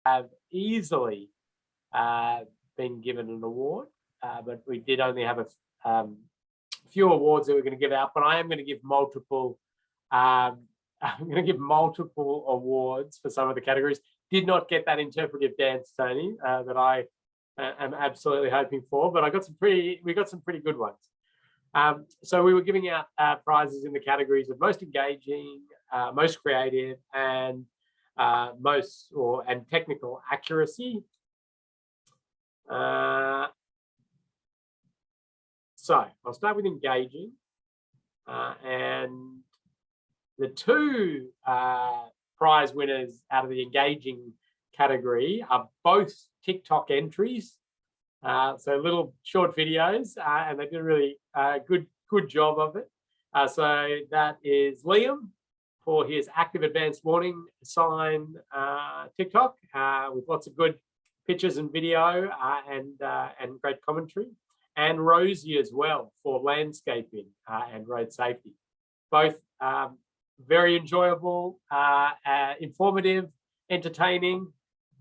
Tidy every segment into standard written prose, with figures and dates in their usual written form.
have easily been given an award, but we did only have a few awards that we're going to give out. But I am going to give multiple. I'm going to give multiple awards for some of the categories. Did not get that interpretive dance, Tony, that I am absolutely hoping for, but we got some pretty good ones. So we were giving out prizes in the categories of most engaging, most creative, and and technical accuracy. So I'll start with engaging, and the two prize winners out of the engaging category are both TikTok entries. So little short videos, and they did a really good job of it. So that is Liam for his active advanced warning sign TikTok with lots of good pictures and video and great commentary, and Rosie as well for landscaping and road safety. Both very enjoyable, informative, entertaining,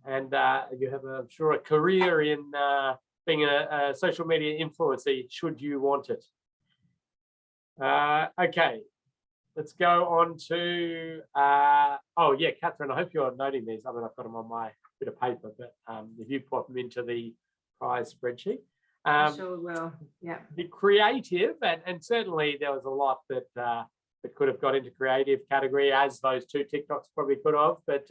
and you have, I'm sure, a career in being a social media influencer should you want it. Okay, let's go on to, oh yeah, Catherine, I hope you're noting these. I mean, I've got them on my bit of paper, but if you put them into the prize spreadsheet. I sure will, yeah. The creative, and certainly there was a lot that that could have got into creative category, as those two TikToks probably could have, but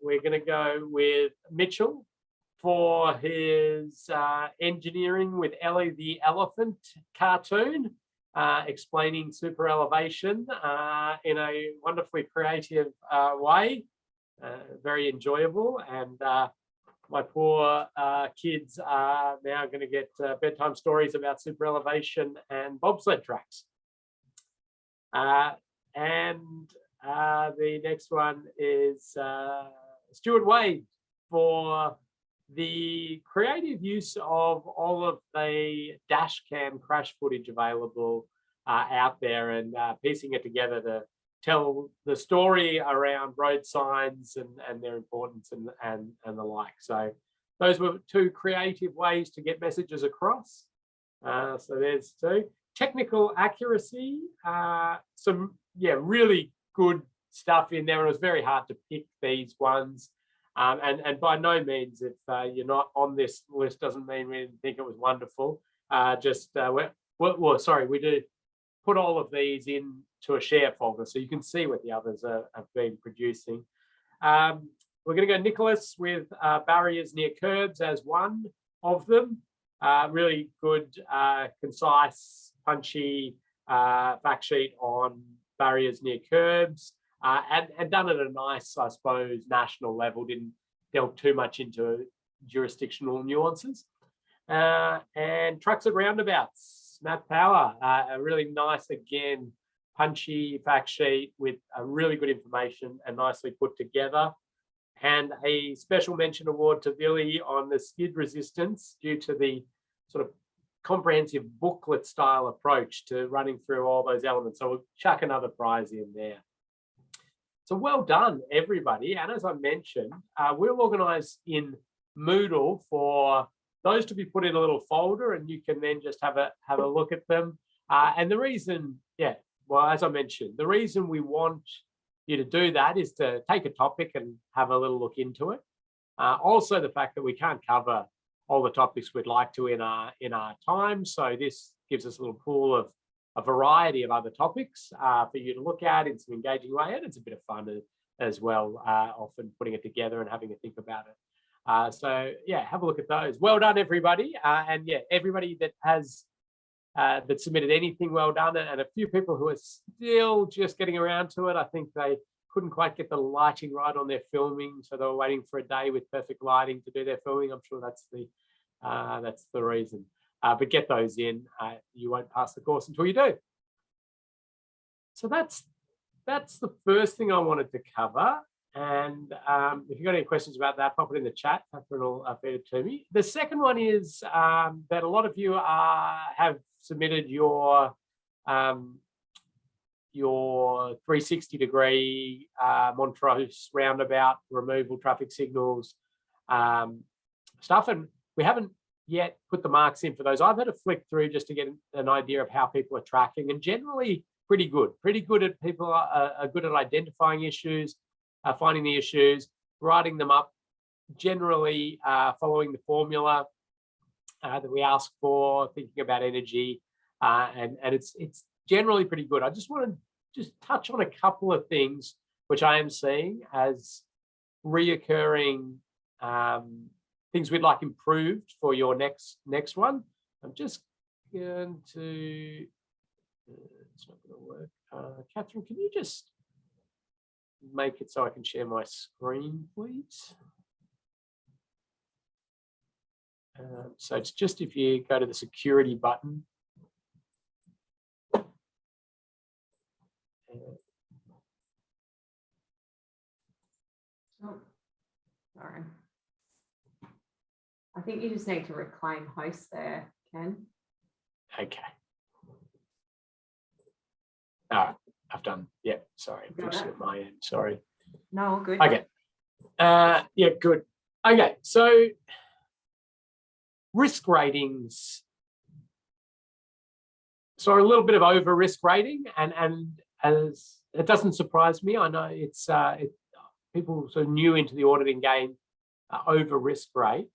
we're going to go with Mitchell for his engineering with Ellie the Elephant cartoon, explaining super elevation in a wonderfully creative way, very enjoyable. And my poor kids are now going to get bedtime stories about super elevation and bobsled tracks. And the next one is Stuart Wade for the creative use of all of the dash cam crash footage available out there, and piecing it together to tell the story around road signs and their importance and the like. So those were two creative ways to get messages across. So there's two. Technical accuracy, some really good stuff in there. And it was very hard to pick these ones. And by no means, if you're not on this list, doesn't mean we didn't think it was wonderful. We do put all of these into a share folder so you can see what the others have been producing. We're going to go Nicholas with barriers near curbs as one of them. Really good, concise, punchy fact sheet on barriers near curbs, and done at a nice, I suppose, national level. Didn't delve too much into jurisdictional nuances. And trucks at roundabouts, Matt Power, a really nice, again, punchy fact sheet with a really good information and nicely put together. And a special mention award to Billy on the skid resistance due to the sort of comprehensive booklet style approach to running through all those elements. So we'll chuck another prize in there. So well done, everybody. And as I mentioned, we'll organise in Moodle for those to be put in a little folder, and you can then just have a look at them. And the reason, as I mentioned, the reason we want you to do that is to take a topic and have a little look into it. Also, the fact that we can't cover all the topics we'd like to in our time. So this gives us a little pool of a variety of other topics for you to look at in some engaging way. And it's a bit of fun as well, often putting it together and having a think about it. So yeah, have a look at those. Well done, everybody. And yeah, everybody that has that submitted anything, well done. And a few people who are still just getting around to it. I think they couldn't quite get the lighting right on their filming, so they were waiting for a day with perfect lighting to do their filming. I'm sure that's the reason. But get those in. You won't pass the course until you do. So that's the first thing I wanted to cover. And if you've got any questions about that, pop it in the chat. Catherine will feed it to me. The second one is that a lot of you have submitted your your 360-degree Montrose roundabout removal, traffic signals stuff, and we haven't yet put the marks in for those. I've had a flick through just to get an idea of how people are tracking, and generally pretty good at people are good at identifying issues, finding the issues, writing them up, generally following the formula that we ask for, thinking about energy, and it's generally pretty good. I just want to touch on a couple of things which I am seeing as reoccurring things we'd like improved for your next one. I'm just going to, it's not going to work. Catherine, can you just make it so I can share my screen, please? So it's just if you go to the security button. Oh, sorry. I think you just need to reclaim host there, Ken. Okay. Oh, I've done. Yeah, sorry. Fixed it at my end. Sorry. No, all good. Okay. Yeah, good. Okay, so risk ratings. So a little bit of over risk rating, and as it doesn't surprise me. I know it's people sort of new into the auditing game over risk rate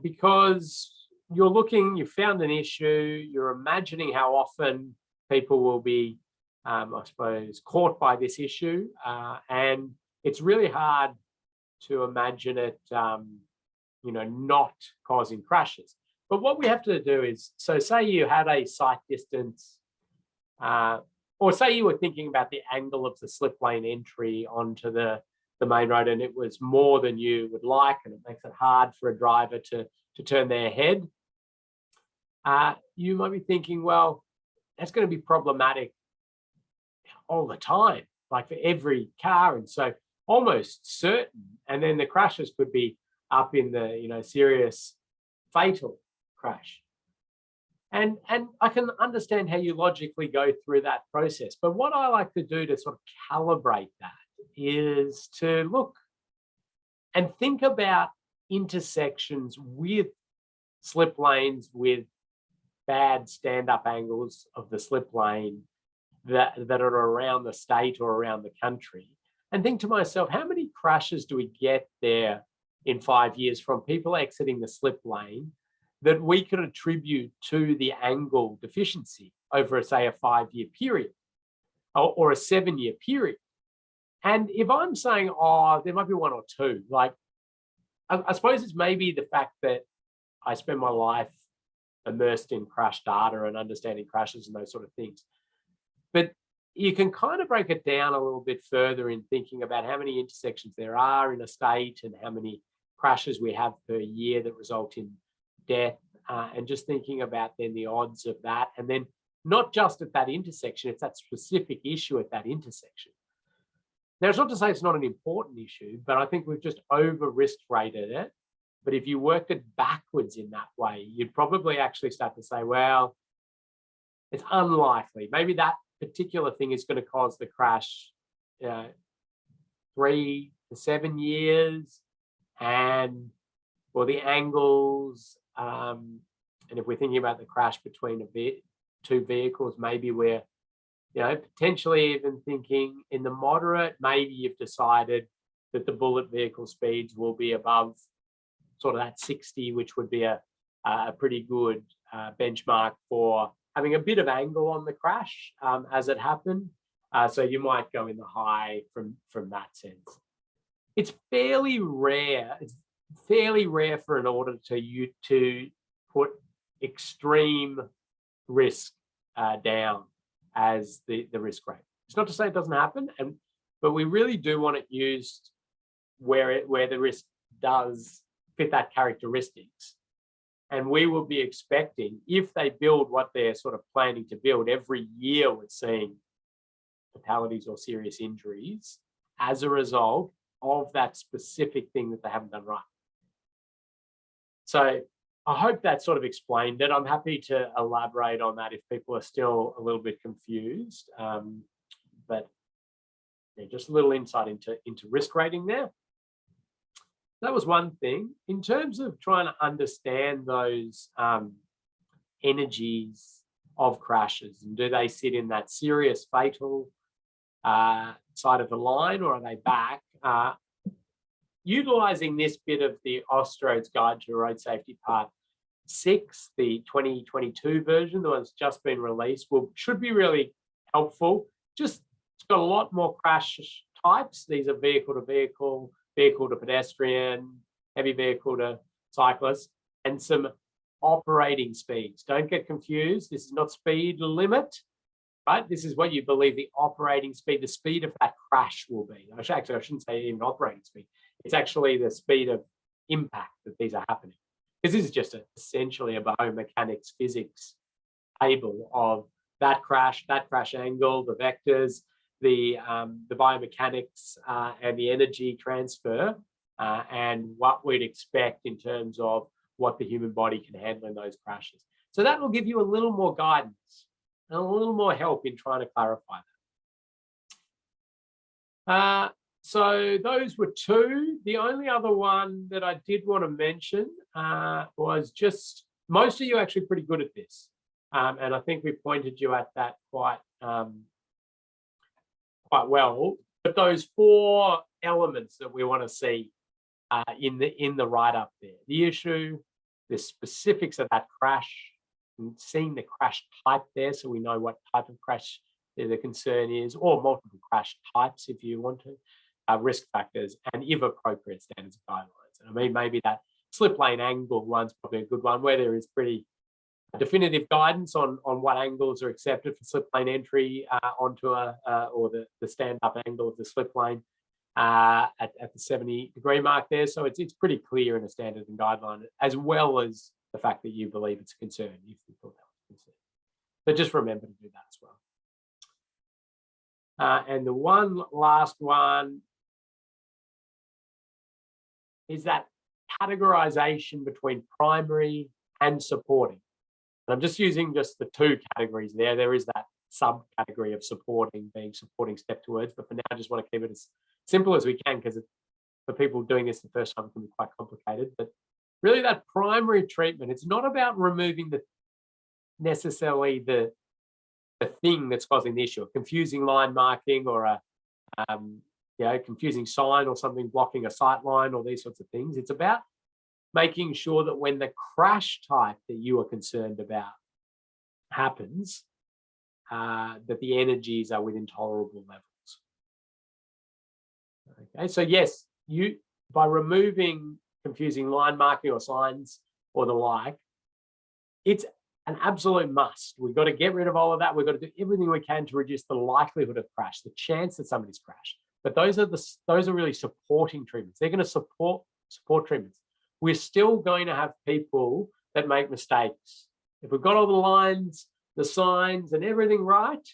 because you found an issue, you're imagining how often people will be, I suppose, caught by this issue, and it's really hard to imagine it, not causing crashes. But what we have to do is, so say you had a sight distance, or say you were thinking about the angle of the slip lane entry onto the main road, and it was more than you would like, and it makes it hard for a driver to turn their head. You might be thinking, well, that's going to be problematic all the time, like for every car, and so almost certain. And then the crashes could be up in the serious fatal crash. And I can understand how you logically go through that process. But what I like to do to sort of calibrate that is to look and think about intersections with slip lanes with bad stand-up angles of the slip lane that are around the state or around the country, and think to myself, how many crashes do we get there in 5 years from people exiting the slip lane that we could attribute to the angle deficiency over, say, a 5-year period or a 7-year period? And if I'm saying, there might be one or two, like, I suppose it's maybe the fact that I spend my life immersed in crash data and understanding crashes and those sort of things. But you can kind of break it down a little bit further in thinking about how many intersections there are in a state and how many crashes we have per year that result in death, and just thinking about then the odds of that. And then not just at that intersection, it's that specific issue at that intersection. Now, it's not to say it's not an important issue, but I think we've just over risk rated it. But if you worked it backwards in that way, you'd probably actually start to say, well, it's unlikely. Maybe that particular thing is going to cause the crash 3 to 7 years, and the angles, and if we're thinking about the crash between two vehicles, maybe we're potentially even thinking in the moderate, maybe you've decided that the bullet vehicle speeds will be above sort of that 60, which would be a pretty good benchmark for having a bit of angle on the crash as it happened. So you might go in the high from that sense. It's fairly rare. It's fairly rare for an auditor to put extreme risk down as the risk rate. It's not to say it doesn't happen, but we really do want it used where the risk does fit that characteristics. And we will be expecting, if they build what they're sort of planning to build, every year we're seeing fatalities or serious injuries as a result of that specific thing that they haven't done right. So I hope that sort of explained it. I'm happy to elaborate on that if people are still a little bit confused. but yeah, just a little insight into risk rating there. That was one thing. In terms of trying to understand those energies of crashes, and do they sit in that serious fatal side of the line, or are they back? Utilising this bit of the Austroads Guide to Road Safety Part 6, the 2022 version, the one that's just been released, should be really helpful. Just it's got a lot more crash types. These are vehicle to vehicle, vehicle to pedestrian, heavy vehicle to cyclist, and some operating speeds. Don't get confused. This is not speed limit, right? This is what you believe the operating speed, the speed of that crash will be. Actually, I shouldn't say even operating speed. It's actually the speed of impact that these are happening. Because this is just essentially a biomechanics physics table of that crash angle, the vectors, the biomechanics and the energy transfer, and what we'd expect in terms of what the human body can handle in those crashes. So that will give you a little more guidance and a little more help in trying to clarify that. So those were two. The only other one that I did want to mention was just, most of you are actually pretty good at this. And I think we pointed you at that quite well. But those 4 elements that we want to see in the write-up there: the issue, the specifics of that crash, and seeing the crash type there, so we know what type of crash the concern is, or multiple crash types if you want to. Risk factors, and if appropriate, standards and guidelines. And I mean, maybe that slip lane angle one's probably a good one, where there is pretty definitive guidance on what angles are accepted for slip lane entry onto or the stand-up angle of the slip lane at the 70-degree mark there. So it's pretty clear in a standard and guideline, as well as the fact that you believe it's a concern, if you thought that was a concern. So just remember to do that as well. And the one last one is that categorization between primary and supporting. And I'm just using just the 2 categories there. There is that subcategory of supporting, being supporting step towards, but for now I just want to keep it as simple as we can, because for people doing this the first time it can be quite complicated. But really that primary treatment, it's not about removing necessarily the thing that's causing the issue, a confusing line marking or a confusing sign or something blocking a sight line or these sorts of things. It's about making sure that when the crash type that you are concerned about happens, that the energies are within tolerable levels. Okay, so yes, by removing confusing line marking or signs or the like, it's an absolute must. We've got to get rid of all of that. We've got to do everything we can to reduce the likelihood of crash, the chance that somebody's crashed. But those are really supporting treatments. They're going to support treatments. We're still going to have people that make mistakes. If we've got all the lines, the signs, and everything right,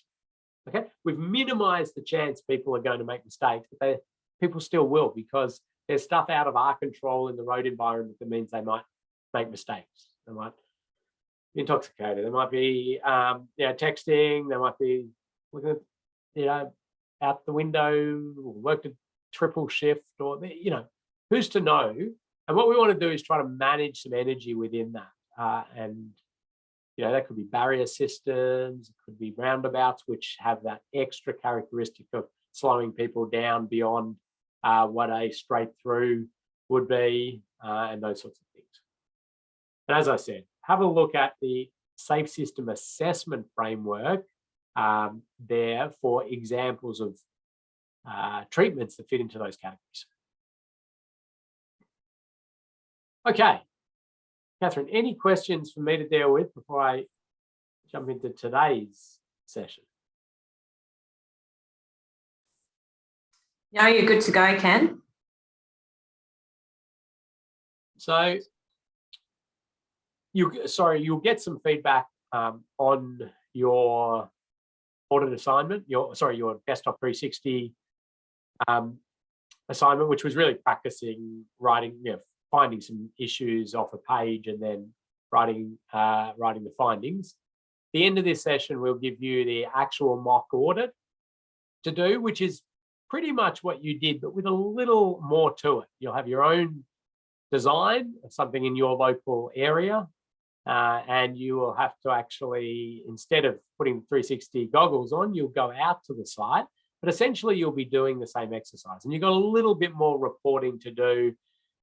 okay, we've minimized the chance people are going to make mistakes, but people still will, because there's stuff out of our control in the road environment that means they might make mistakes. They might be intoxicated. They might be texting. They might be looking at, out the window, or worked a triple shift, or who's to know? And what we want to do is try to manage some energy within that. And that could be barrier systems, it could be roundabouts, which have that extra characteristic of slowing people down beyond what a straight through would be, and those sorts of things. And as I said, have a look at the Safe System Assessment Framework there for examples of treatments that fit into those categories. Okay, Catherine, any questions for me to deal with before I jump into today's session? No, you're good to go, Ken. So you'll get some feedback on your audit assignment, your desktop 360 assignment, which was really practicing writing, finding some issues off a page and then writing the findings. At the end of this session, we'll give you the actual mock audit, to do, which is pretty much what you did, but with a little more to it. You'll have your own design of something in your local area, and you will have to actually, instead of putting 360 goggles on, you'll go out to the site, but essentially you'll be doing the same exercise. And you've got a little bit more reporting to do,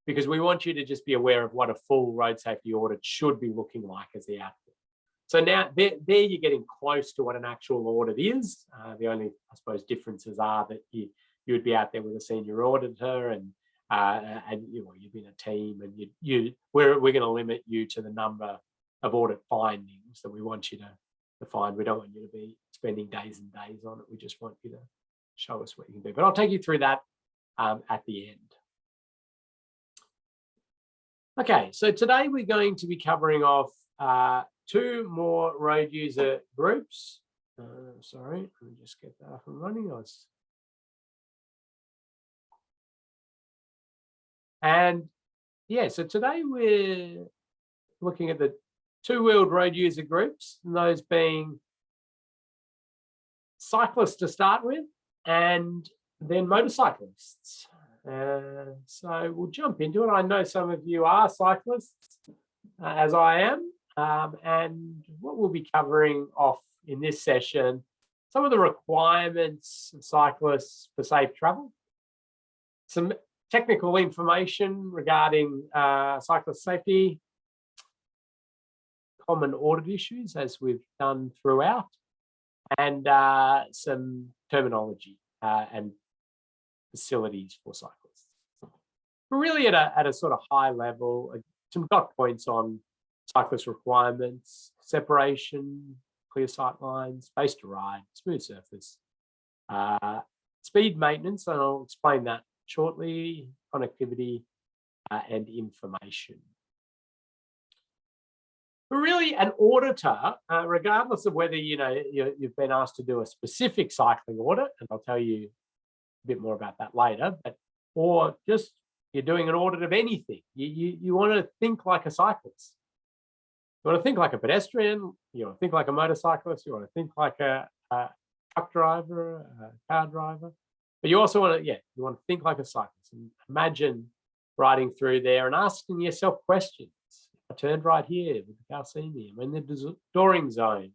because we want you to just be aware of what a full road safety audit should be looking like as the output. So now there you're getting close to what an actual audit is. The only, I suppose, differences are that you would be out there with a senior auditor, and you'd be in a team, and we're going to limit you to the number of audit findings that we want you to find. We don't want you to be spending days and days on it. We just want you to show us what you can do. But I'll take you through that at the end. Okay, so today we're going to be covering off 2 more road user groups. Sorry, let me just get that up and running. And yeah, so today we're looking at the 2-wheeled road user groups, and those being cyclists to start with, and then motorcyclists. So we'll jump into it. I know some of you are cyclists, as I am, and what we'll be covering off in this session, some of the requirements of cyclists for safe travel, some technical information regarding cyclist safety, common audit issues as we've done throughout, and some terminology and facilities for cyclists. We're really at a sort of high level, some dot points on cyclist requirements: separation, clear sight lines, space to ride, smooth surface, speed maintenance, and I'll explain that shortly, connectivity, and information. But really, an auditor, regardless of whether you've been asked to do a specific cycling audit, and I'll tell you a bit more about that later, or just you're doing an audit of anything, you want to think like a cyclist. You want to think like a pedestrian, you want to think like a motorcyclist, you want to think like a truck driver, a car driver, but you also want to, you want to think like a cyclist. And imagine riding through there and asking yourself questions. I turned right here, with the car see me? I'm in the dooring zone.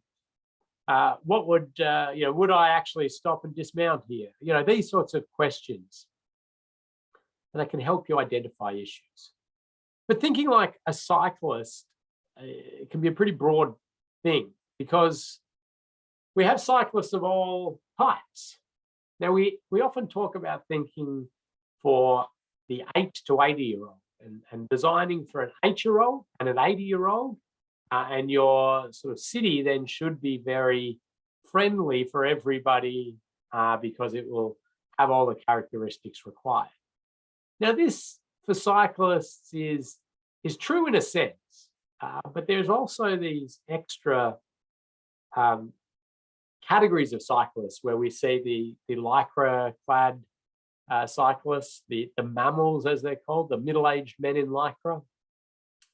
What would I actually stop and dismount here? These sorts of questions, and that can help you identify issues. But thinking like a cyclist, it can be a pretty broad thing, because we have cyclists of all types. Now, we often talk about thinking for the 8 to 80-year-old and designing for an 8-year-old and an 80-year-old, and your sort of city then should be very friendly for everybody, because it will have all the characteristics required. Now, this for cyclists is true in a sense, but there's also these extra categories of cyclists where we see the lycra-clad cyclists, the mammals, as they're called, the middle-aged men in lycra.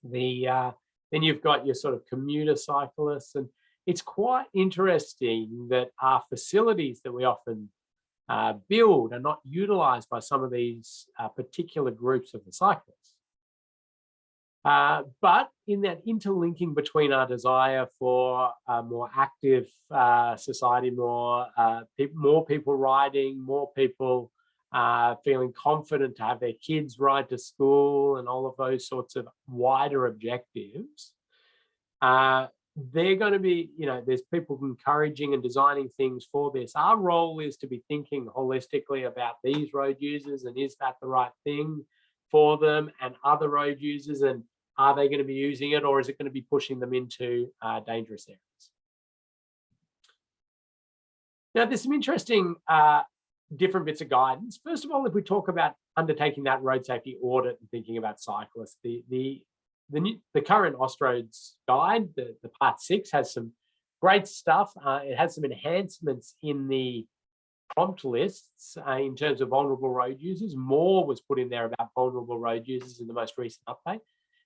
Then you've got your sort of commuter cyclists, and it's quite interesting that our facilities that we often build are not utilised by some of these particular groups of the cyclists. But in that interlinking between our desire for a more active society, more people riding, more people feeling confident to have their kids ride to school, and all of those sorts of wider objectives, they're going to be, there's people encouraging and designing things for this. Our role is to be thinking holistically about these road users, and is that the right thing for them and other road users, and are they going to be using it, or is it going to be pushing them into dangerous areas? Now, there's some interesting different bits of guidance. First of all, if we talk about undertaking that road safety audit and thinking about cyclists, the current Austroads guide, the part 6, has some great stuff. It has some enhancements in the prompt lists in terms of vulnerable road users. More was put in there about vulnerable road users in the most recent update.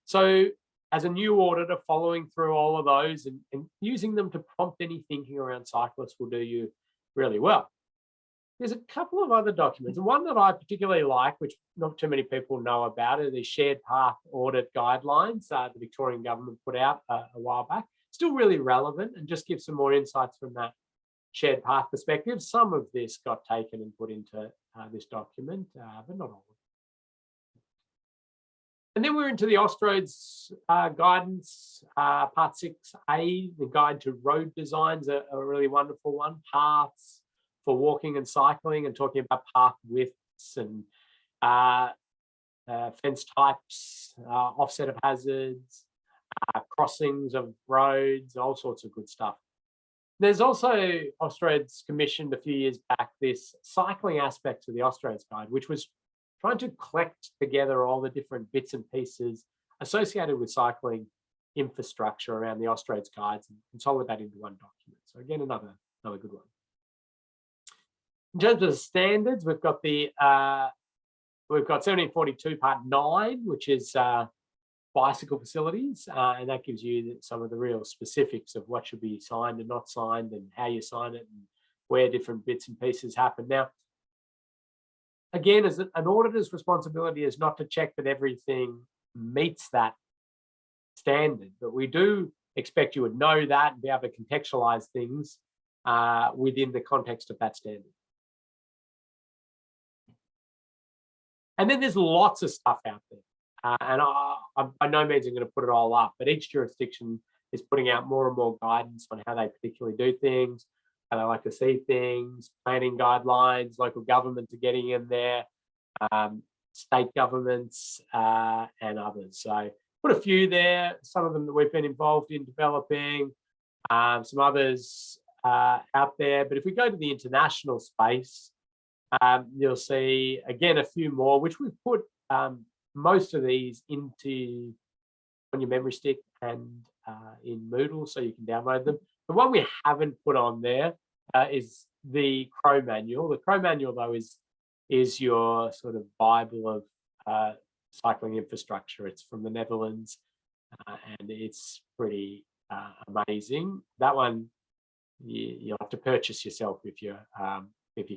So as a new auditor, following through all of those and using them to prompt any thinking around cyclists will do you really well. there's a couple of other documents. And one that I particularly like, which not too many people know about, are the shared path audit guidelines the Victorian government put out a while back. Still really relevant and just gives some more insights from that shared path perspective. Some of this got taken and put into this document, but not all. And then we're into the Austroads guidance, part 6A, the guide to road designs, a really wonderful one. Paths for walking and cycling, and talking about path widths and fence types, offset of hazards, crossings of roads, all sorts of good stuff. There's also Austroads commissioned a few years back this cycling aspect of the Austroads guide, which was trying to collect together all the different bits and pieces associated with cycling infrastructure around the Austroads guides and consolidate into one document. So again, another good one. In terms of the standards, we've got 1742 part 9, which is bicycle facilities, and that gives you some of the real specifics of what should be signed and not signed, and how you sign it, and where different bits and pieces happen. Now, again, as an auditor's responsibility is not to check that everything meets that standard, but we do expect you would know that and be able to contextualize things within the context of that standard. And then there's lots of stuff out there. And I by no means I'm going to put it all up, but each jurisdiction is putting out more and more guidance on how they particularly do things, how they like to see things, planning guidelines, local governments are getting in there, state governments and others. So put a few there, some of them that we've been involved in developing, some others out there. But if we go to the international space, you'll see, again, a few more, which we've put most of these on your memory stick and in Moodle, so you can download them. The one we haven't put on there is the Crow manual. The Crow manual, though, is your sort of Bible of cycling infrastructure. It's from the Netherlands, and it's pretty amazing. That one you'll have to purchase yourself if you're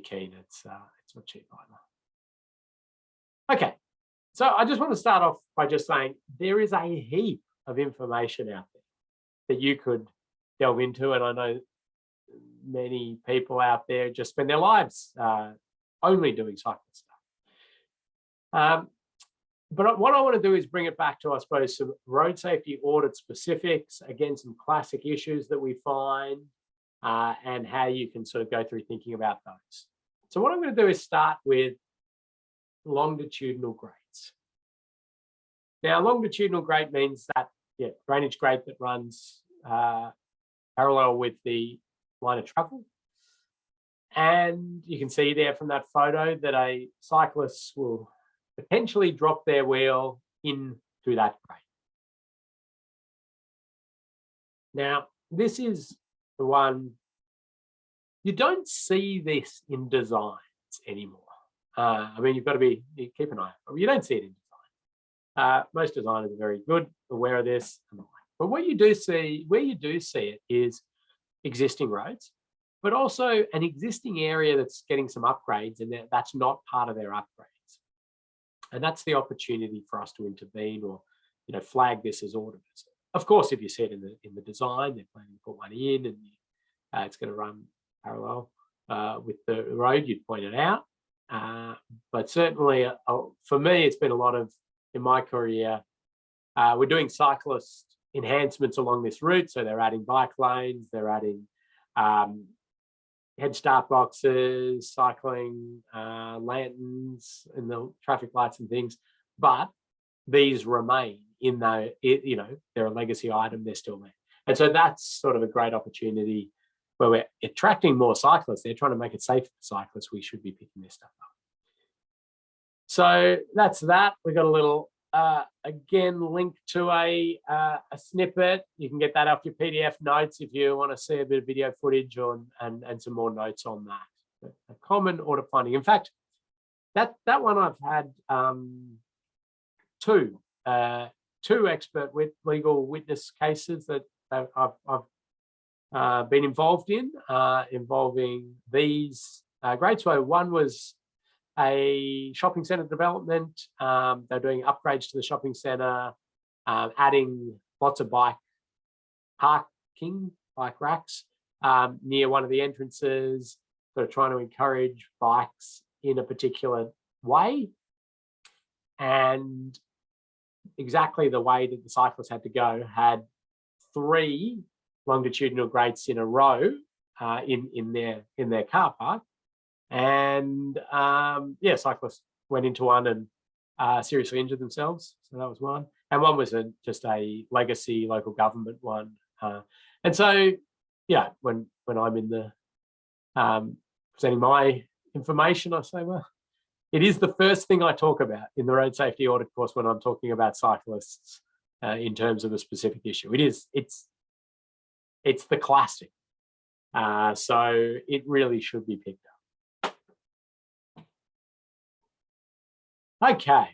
keen. It's not cheap either. Okay. So I just want to start off by just saying there is a heap of information out there that you could delve into. And I know many people out there just spend their lives only doing cycling stuff. But what I want to do is bring it back to, I suppose, some road safety audit specifics, again, some classic issues that we find, and how you can sort of go through thinking about those. So what I'm going to do is start with longitudinal grades. Now, longitudinal grade means that drainage grade that runs parallel with the line of travel. And you can see there from that photo that a cyclist will potentially drop their wheel into that grade. Now, this is the one, you don't see this in designs anymore. I mean, you've got to keep an eye out. You don't see it in design. Most designers are very good, aware of this. But what you do see, where you do see it, is existing roads, but also an existing area that's getting some upgrades, and that's not part of their upgrades. And that's the opportunity for us to intervene or, flag this as auditors. Of course, if you see it in the design, they're planning to put one in, and it's going to run parallel with the road, you'd point it out. But certainly for me, it's been a lot of, in my career, we're doing cyclist enhancements along this route. So they're adding bike lanes, they're adding head start boxes, cycling lanterns and the traffic lights and things. But these remain in they're a legacy item, they're still there. And so that's sort of a great opportunity where we're attracting more cyclists. They're trying to make it safe for cyclists. We should be picking this stuff up. So that's that. We got a little, again, link to a snippet. You can get that off your PDF notes if you want to see a bit of video footage and some more notes on that. A common audit finding. In fact, that one I've had two expert legal witness cases that I've been involved in, involving these great. So one was a shopping centre development. They're doing upgrades to the shopping centre, adding lots of bike racks near one of the entrances, sort of trying to encourage bikes in a particular way. And exactly the way that the cyclists had to go had 3 longitudinal grates in a row in their car park. And cyclists went into one and seriously injured themselves. So that was one. And one was just a legacy local government one. And so, yeah, when I'm in the presenting my information, I say, well, it is the first thing I talk about in the road safety audit course when I'm talking about cyclists in terms of a specific issue. It's the classic. So it really should be picked up. Okay.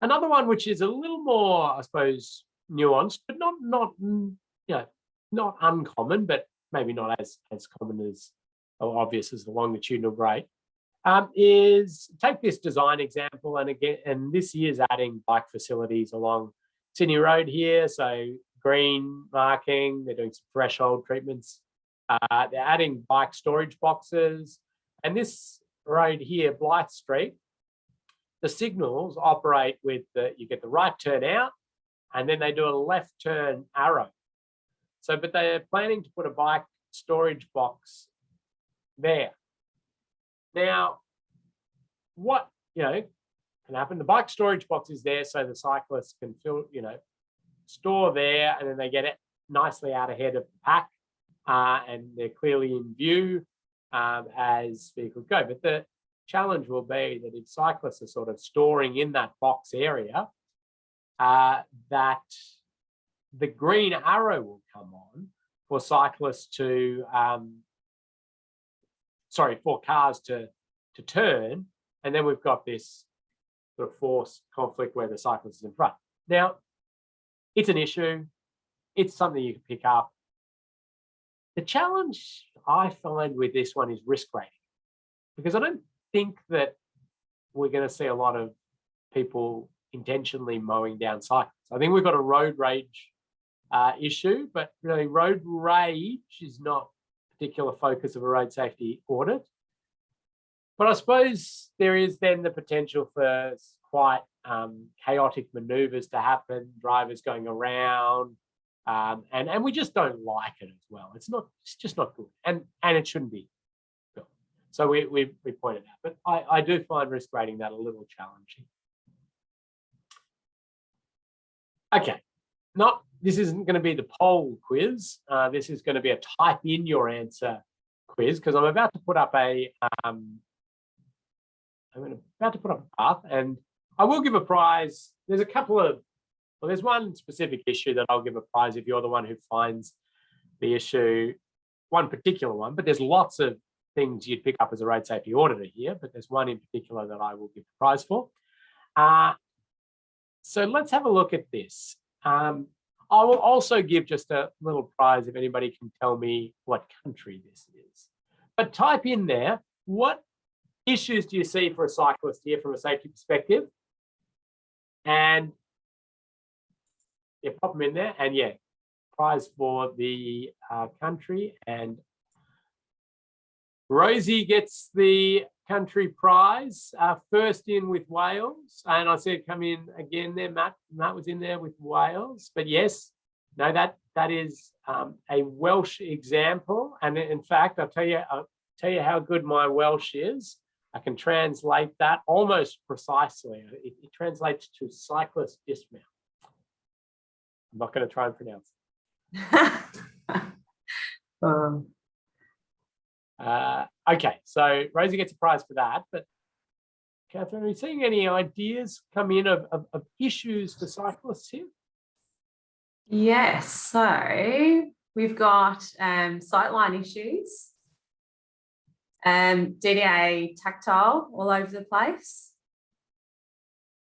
Another one which is a little more, I suppose, nuanced, but not uncommon, but maybe not as common as or obvious as the longitudinal grate, is take this design example, and this year's adding bike facilities along Sydney Road here. So green marking, they're doing some threshold treatments. They're adding bike storage boxes, and this road here, Blythe Street, the signals operate with you get the right turn out, and then they do a left turn arrow. So, but they're planning to put a bike storage box there. Now, what can happen? The bike storage box is there, so the cyclists can store there, and then they get it nicely out ahead of the pack, and they're clearly in view as vehicles go. But the challenge will be that if cyclists are sort of storing in that box area, that the green arrow will come on for cyclists for cars to turn, and then we've got this sort of forced conflict where the cyclist is in front. Now, it's an issue. It's something you can pick up. The challenge I find with this one is risk rating, because I don't think that we're going to see a lot of people intentionally mowing down cyclists. I think we've got a road rage issue, but really road rage is not a particular focus of a road safety audit. But I suppose there is then the potential for quite chaotic manoeuvres to happen, drivers going around, and we just don't like it as well. It's just not good, and it shouldn't be good. So we pointed out, but I do find risk rating that a little challenging. Okay, this isn't going to be the poll quiz. This is going to be a type in your answer quiz, because I'm about to put up a path, and I will give a prize. There's there's one specific issue that I'll give a prize if you're the one who finds the issue, one particular one, but there's lots of things you'd pick up as a road safety auditor here, but there's one in particular that I will give the prize for. So let's have a look at this. I will also give just a little prize if anybody can tell me what country this is. But type in there, what issues do you see for a cyclist here from a safety perspective? And pop them in there, and prize for the country. And Rosie gets the country prize, first in with Wales. And I said come in again there, Matt. Matt was in there with Wales. But yes, no, that is a Welsh example. And in fact, I'll tell you how good my Welsh is. I can translate that almost precisely. It translates to cyclist dismount. I'm not going to try and pronounce it. Okay, so Rosie gets a prize for that. But Catherine, are you seeing any ideas come in of issues for cyclists here? Yes, so we've got sightline issues, DDA tactile all over the place,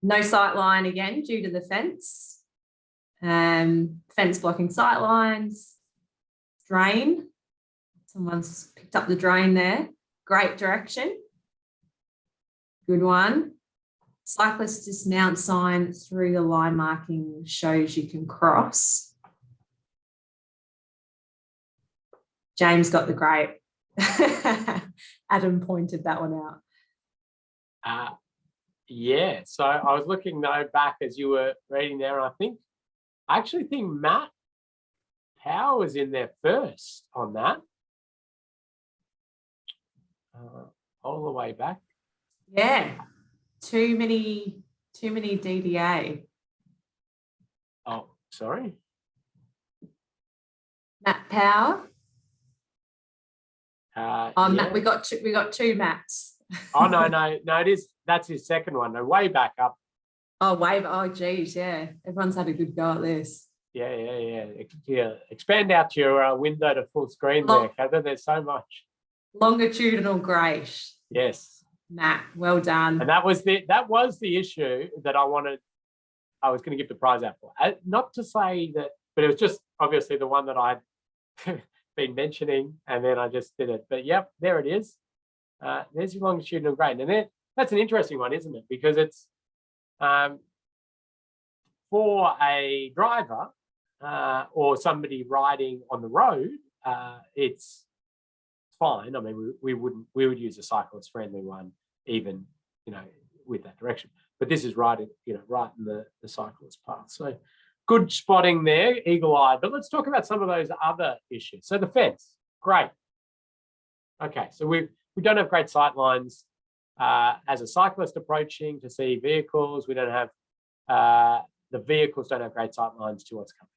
no sightline again due to the fence, fence blocking sightlines, drain. Someone's picked up the drain there. great direction. Good one. Cyclist dismount sign through the line marking shows you can cross. James got the great. Adam pointed that one out. Yeah, so I was looking though back as you were reading there, and I actually think Matt Power was in there first on that. All the way back. Yeah, too many DDA. Oh, sorry. Matt Power. Yeah. Matt, we got two Matts. Oh no, that's his second one. No, way back up. Oh, wave. Oh, geez, yeah. Everyone's had a good go at this. Yeah. Expand out your window to full screen there, Heather. There's so much. Longitudinal great. Yes. Matt, well done. And that was the issue that I was going to give the prize out for. Not to say that, but it was just obviously the one that I'd been mentioning, and then I just did it. But yep, there it is. There's your longitudinal grade, and then that's an interesting one, isn't it? Because it's for a driver or somebody riding on the road, it's fine. I mean, we would use a cyclist friendly one, even with that direction. But this is right in the cyclist path. So good spotting there, eagle eye. But let's talk about some of those other issues. So the fence, great. Okay, so we don't have great sight lines as a cyclist approaching to see vehicles. We don't have the vehicles don't have great sight lines to what's coming.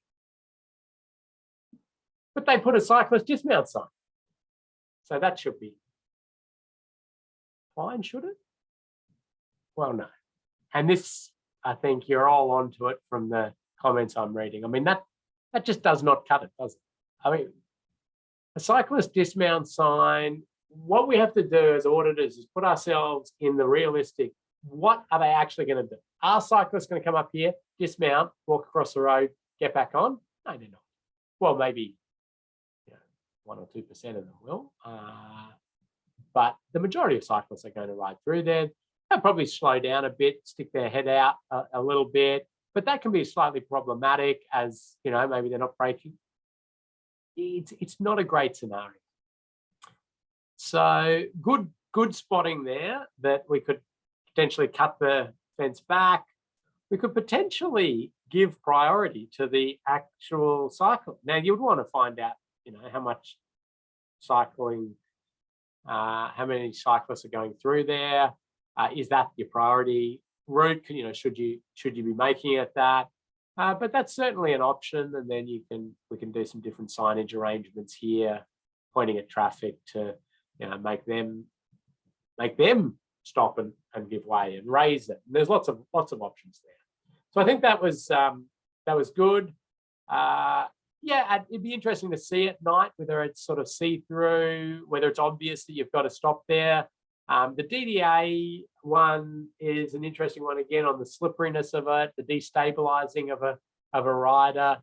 But they put a cyclist dismount sign. So that should be fine, should it? Well, no. And this, I think you're all onto it from the comments I'm reading. I mean, that just does not cut it, does it? I mean, a cyclist dismount sign, what we have to do as auditors is put ourselves in the realistic, what are they actually going to do? Are cyclists going to come up here, dismount, walk across the road, get back on? No, they're not. Well, maybe 1 or 2% of them will. But the majority of cyclists are going to ride through there. They'll probably slow down a bit, stick their head out a little bit, but that can be slightly problematic as, maybe they're not braking. It's not a great scenario. So good spotting there that we could potentially cut the fence back. We could potentially give priority to the actual cycle. Now, you'd want to find out, how much cycling, how many cyclists are going through there. Is that your priority route? Should you be making it that? But that's certainly an option. And then we can do some different signage arrangements here, pointing at traffic to make them stop and give way and raise it. And there's lots of options there. So I think that was good. It'd be interesting to see at night, whether it's sort of see-through, whether it's obvious that you've got to stop there. The DDA one is an interesting one again on the slipperiness of it, the destabilizing of a rider.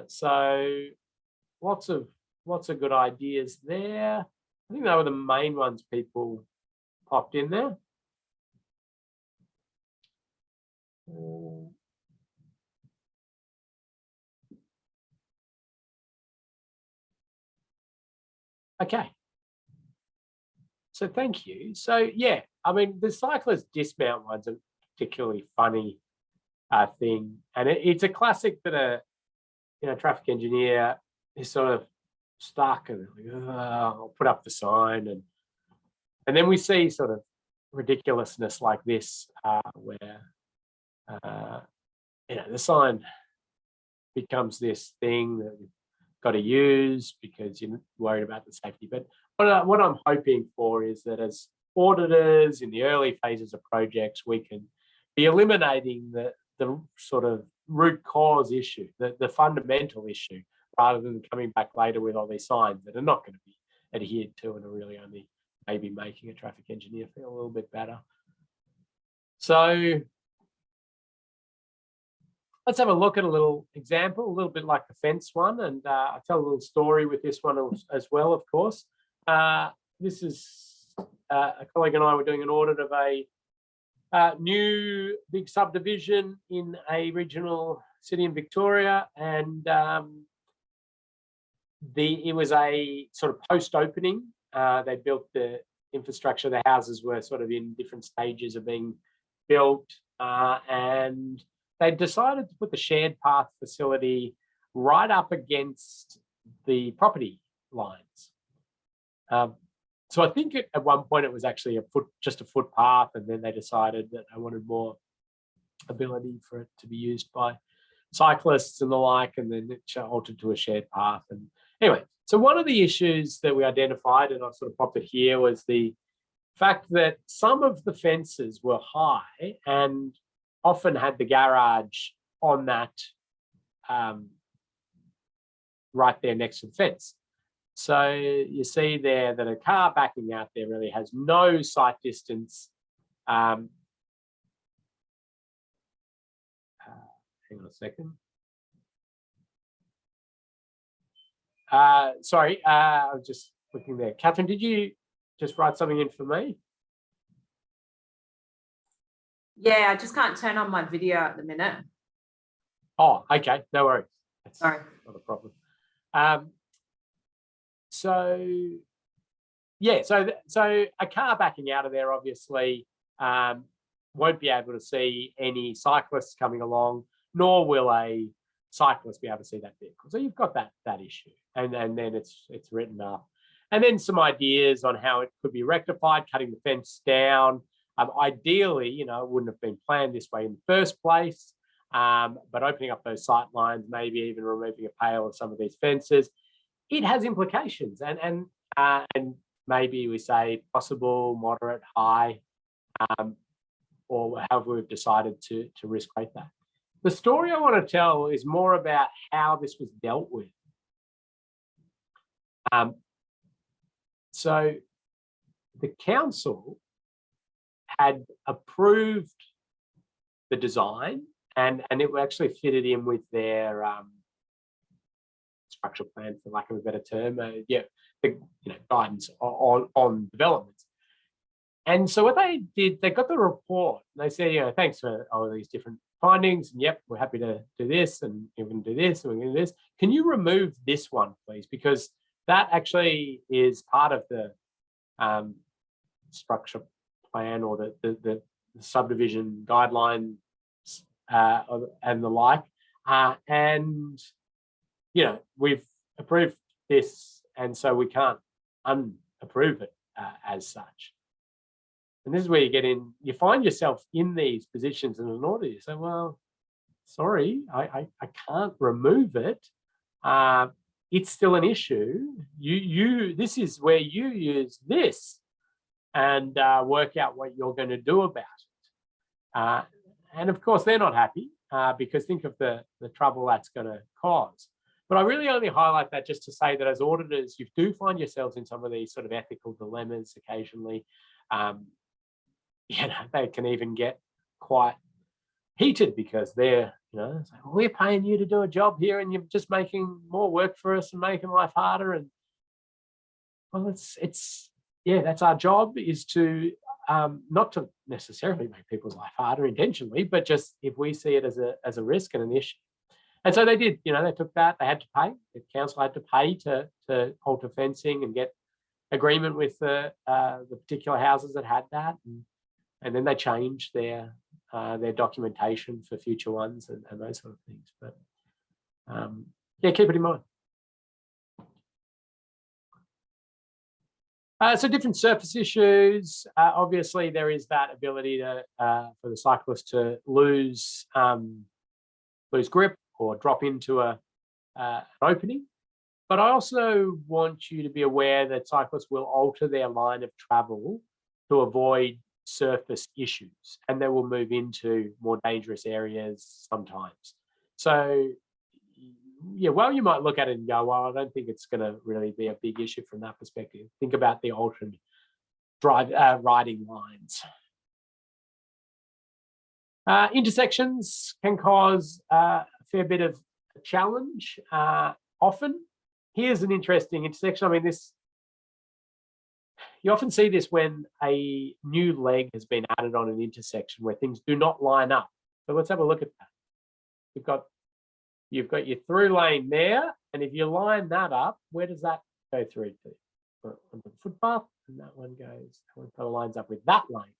So lots of good ideas there. I think they were the main ones people popped in there. Okay. So thank you. So yeah, I mean, the cyclist dismount one's a particularly funny thing, and it's a classic that a traffic engineer is sort of stuck and I'll put up the sign, and then we see sort of ridiculousness like this where the sign becomes this thing that you've got to use because you're worried about the safety. But what I'm hoping for is that as auditors in the early phases of projects, we can be eliminating the sort of root cause issue, the fundamental issue, rather than coming back later with all these signs that are not going to be adhered to and are really only maybe making a traffic engineer feel a little bit better. So let's have a look at a little example, a little bit like the fence one, and I'll tell a little story with this one as well, of course. this is a colleague and I were doing an audit of a new big subdivision in a regional city in Victoria, and it was a sort of post-opening. They built the infrastructure. The houses were sort of in different stages of being built, and they decided to put the shared path facility right up against the property lines. So I think at one point it was actually just a footpath, and then they decided that they wanted more ability for it to be used by cyclists and the like, and then it altered to a shared path. And anyway, so one of the issues that we identified, and I've sort of popped it here, was the fact that some of the fences were high and often had the garage on that right there next to the fence. So you see there that a car backing out there really has no sight distance. Hang on a second. Sorry, I was just looking there. Catherine, did you just write something in for me? Yeah, I just can't turn on my video at the minute. Oh, okay, no worries. That's Sorry. not a problem. So yeah, so a car backing out of there obviously won't be able to see any cyclists coming along, nor will a cyclist be able to see that vehicle. So you've got that issue, and then it's written up, and then some ideas on how it could be rectified, cutting the fence down. Ideally, you know, it wouldn't have been planned this way in the first place, but opening up those sight lines, maybe even removing a pale of some of these fences, it has implications, and maybe we say possible, moderate, high, or however we've decided to risk rate that. The story I want to tell is more about how this was dealt with. So the council had approved the design, and it actually fitted in with their structural plan, for lack of a better term, guidance on developments. And so what they did, they got the report. And they said, thanks for all these different findings. And yep, we're happy to do this, and we're going to do this, and we're going to do this. Can you remove this one, please? Because that actually is part of the structure plan, or the subdivision guidelines and the like. And we've approved this, and so we can't unapprove it as such. And this is where you find yourself in these positions in an audit. You say, well, sorry, I can't remove it. It's still an issue. This is where you use this and work out what you're going to do about it. And of course, they're not happy because think of the trouble that's going to cause. But I really only highlight that just to say that as auditors, you do find yourselves in some of these sort of ethical dilemmas occasionally. They can even get quite heated because they're, saying, well, we're paying you to do a job here and you're just making more work for us and making life harder. And well, that's our job, is to not to necessarily make people's life harder intentionally, but just if we see it as a risk and an issue. And so they did, they took that, they had to pay, the council had to pay to alter fencing and get agreement with the particular houses that had that. And then they changed their documentation for future ones and those sort of things. But keep it in mind. So different surface issues. Obviously, there is that ability for the cyclist to lose grip or drop into an opening. But I also want you to be aware that cyclists will alter their line of travel to avoid surface issues, and they will move into more dangerous areas sometimes. So while you might look at it and go, well, I don't think it's going to really be a big issue from that perspective, think about the altered riding lines. Intersections can cause a fair bit of a challenge often. Here's an interesting intersection. I mean, this, You often see this when a new leg has been added on an intersection where things do not line up. So let's have a look at that. You've got your through lane there, and if you line that up, where does that go through to? On the footpath, and that one kind of lines up with that lane.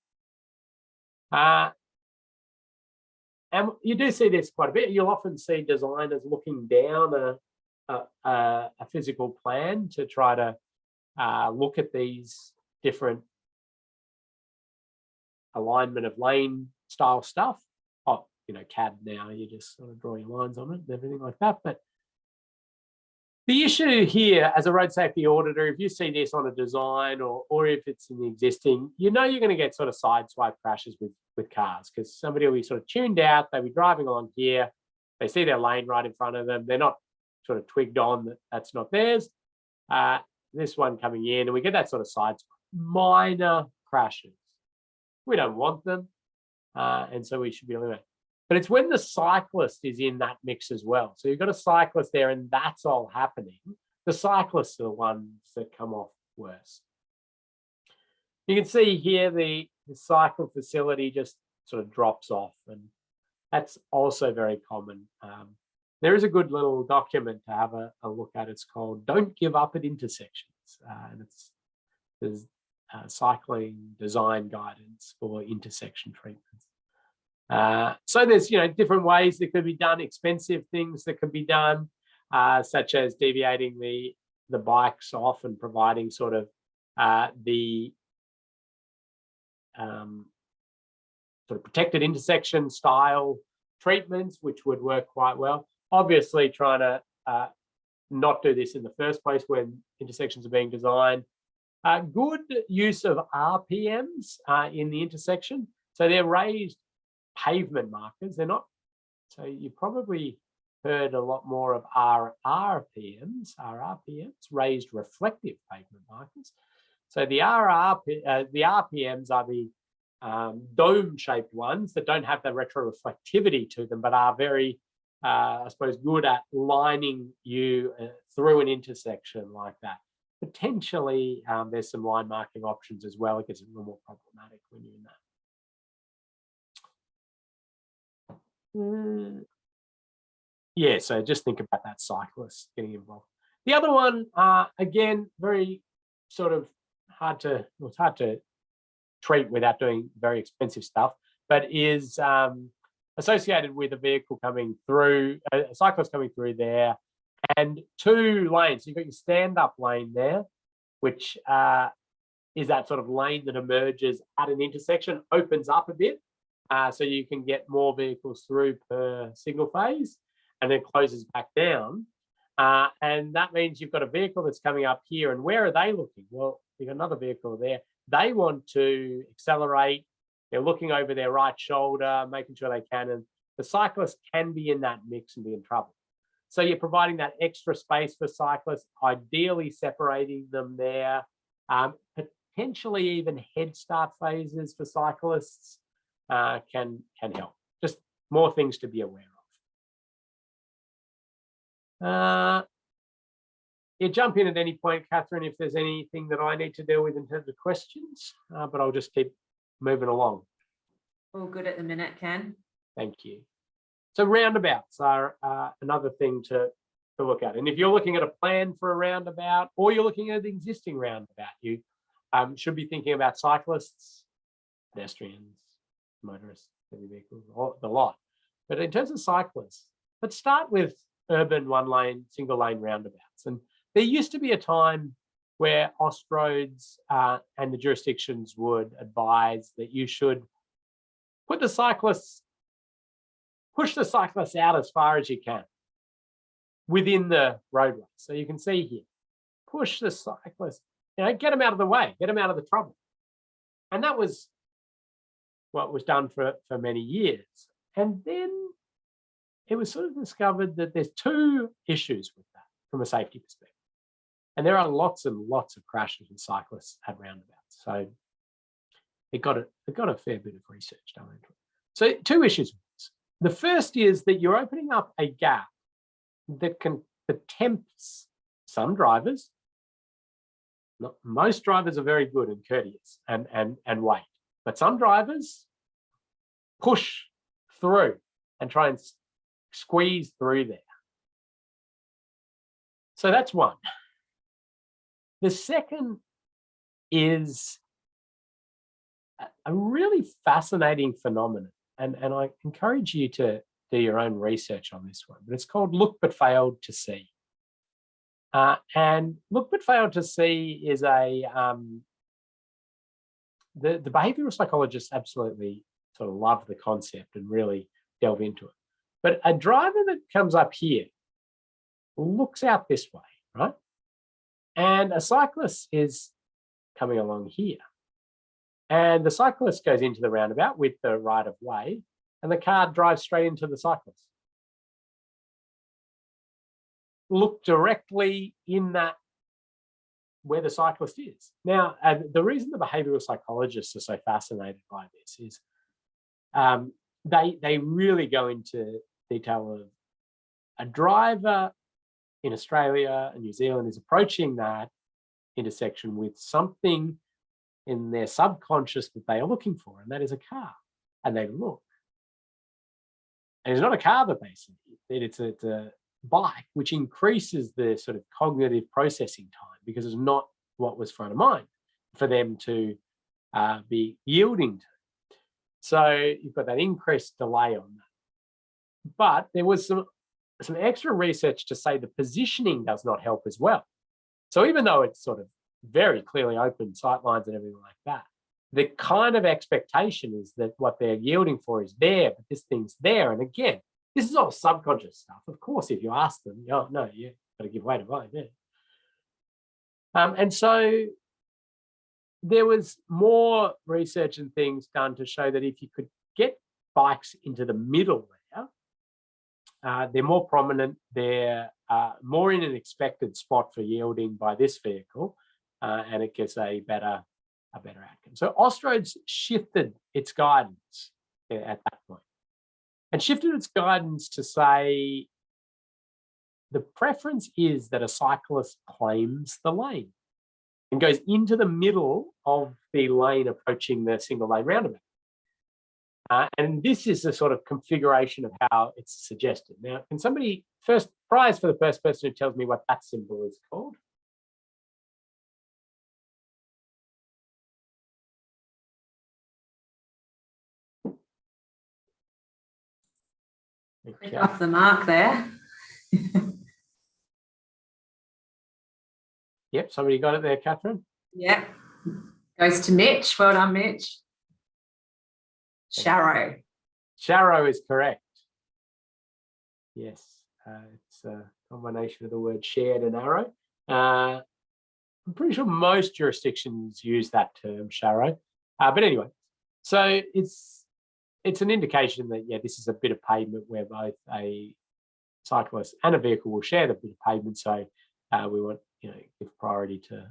And you do see this quite a bit. You'll often see designers looking down a physical plan to try to look at these different alignment of lane style stuff. Oh, CAD now, you just sort of draw your lines on it and everything like that. But the issue here as a road safety auditor, if you see this on a design or if it's in the existing, you're going to get sort of sideswipe crashes with cars, because somebody will be sort of tuned out, they'll be driving along here, they see their lane right in front of them, they're not sort of twigged on that that's not theirs. This one coming in, and we get that sort of sideswipe. Minor crashes. We don't want them, and so we should be eliminated. But it's when the cyclist is in that mix as well. So you've got a cyclist there and that's all happening. The cyclists are the ones that come off worse. You can see here the cycle facility just sort of drops off, and that's also very common. There is a good little document to have a look at. It's called "Don't Give Up at Intersections," and there's cycling design guidance for intersection treatments. So there's different ways that could be done, expensive things that could be done, such as deviating the bikes off and providing sort of the sort of protected intersection style treatments, which would work quite well. Obviously, trying to not do this in the first place when intersections are being designed. Good use of RPMs in the intersection. So they're raised pavement markers. They're not. So you probably heard a lot more of RRPMs, raised reflective pavement markers. So the RPMs are the dome-shaped ones that don't have the retroreflectivity to them, but are very, I suppose, good at lining you through an intersection like that. Potentially, there's some line marking options as well. It gets a little more problematic when you're in that. Yeah, so just think about that cyclist getting involved. The other one, again, very sort of it's hard to treat without doing very expensive stuff, but is associated with a vehicle coming through, a cyclist coming through there, and two lanes. So you've got your stand-up lane there, which is that sort of lane that emerges at an intersection, opens up a bit, so you can get more vehicles through per signal phase, and then closes back down. And that means you've got a vehicle that's coming up here, and where are they looking? Well, you've got another vehicle there. They want to accelerate. They're looking over their right shoulder, making sure they can, and the cyclist can be in that mix and be in trouble. So you're providing that extra space for cyclists, ideally separating them there, potentially even head start phases for cyclists can help. Just more things to be aware of. You jump in at any point, Catherine, if there's anything that I need to deal with in terms of questions, but I'll just keep moving along. All good at the minute, Ken. Thank you. So roundabouts are another thing to look at. And if you're looking at a plan for a roundabout, or you're looking at the existing roundabout, you should be thinking about cyclists, pedestrians, motorists, heavy vehicles, the lot. But in terms of cyclists, let's start with urban one-lane, single-lane roundabouts. And there used to be a time where Austroads and the jurisdictions would advise that you should push the cyclists out as far as you can within the roadway. So you can see here, push the cyclists, get them out of the way, get them out of the trouble. And that was what was done for many years. And then it was sort of discovered that there's two issues with that from a safety perspective. And there are lots and lots of crashes with cyclists at roundabouts. So it got a fair bit of research done into it. So two issues with this. The first is that you're opening up a gap that tempts some drivers most drivers are very good and courteous and wait, but some drivers push through and try and squeeze through there. So that's one. The second is a really fascinating phenomenon, and I encourage you to do your own research on this one, but it's called look but failed to see. And look but failed to see is the behavioral psychologists absolutely sort of love the concept and really delve into it. But a driver that comes up here looks out this way, right? And a cyclist is coming along here. And the cyclist goes into the roundabout with the right of way, and the car drives straight into the cyclist. Look directly in that where the cyclist is. Now, the reason the behavioral psychologists are so fascinated by this is they really go into detail of a driver in Australia and New Zealand is approaching that intersection with something in their subconscious that they are looking for, and that is a car. And they look. And it's not a car that they see, it's a bike, which increases the sort of cognitive processing time because it's not what was front of mind for them to be yielding to. So you've got that increased delay on that. But there was some extra research to say the positioning does not help as well. So even though it's sort of very clearly open sight lines and everything like that, the kind of expectation is that what they're yielding for is there, but this thing's there. And again, this is all subconscious stuff. Of course, if you ask them, oh, no, you've got to give way to way there. And so there was more research and things done to show that if you could get bikes into the middle there, they're more prominent, they're more in an expected spot for yielding by this vehicle, and it gets a better outcome. So Austroads shifted its guidance at that point, and shifted its guidance to say the preference is that a cyclist claims the lane and goes into the middle of the lane approaching the single lane roundabout. And this is the sort of configuration of how it's suggested. Now, can somebody prize for the first person who tells me what that symbol is called? Okay. Off the mark there. Yep, somebody got it there, Catherine? Yep. Goes to Mitch. Well done, Mitch. Sharrow. Sharrow is correct. Yes, it's a combination of the word shared and arrow. I'm pretty sure most jurisdictions use that term, sharrow. But anyway, so it's an indication that, yeah, this is a bit of pavement where both a cyclist and a vehicle will share the bit of pavement. So we want, give priority to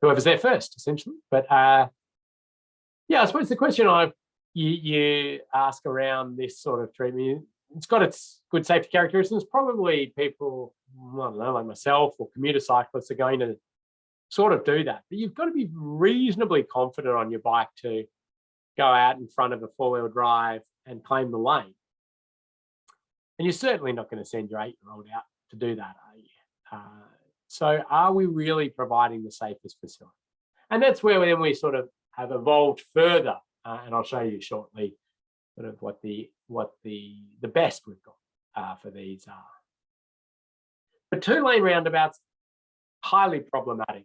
whoever's there first, essentially. But yeah, I suppose the question you ask around this sort of treatment, it's got its good safety characteristics. Probably people, I don't know, like myself or commuter cyclists are going to sort of do that. But you've got to be reasonably confident on your bike to go out in front of a four-wheel drive and claim the lane. And you're certainly not going to send your 8-year-old out to do that, are you? So are we really providing the safest facility? And that's where then we sort of have evolved further. And I'll show you shortly sort of what the best we've got for these are. But 2-lane roundabouts, highly problematic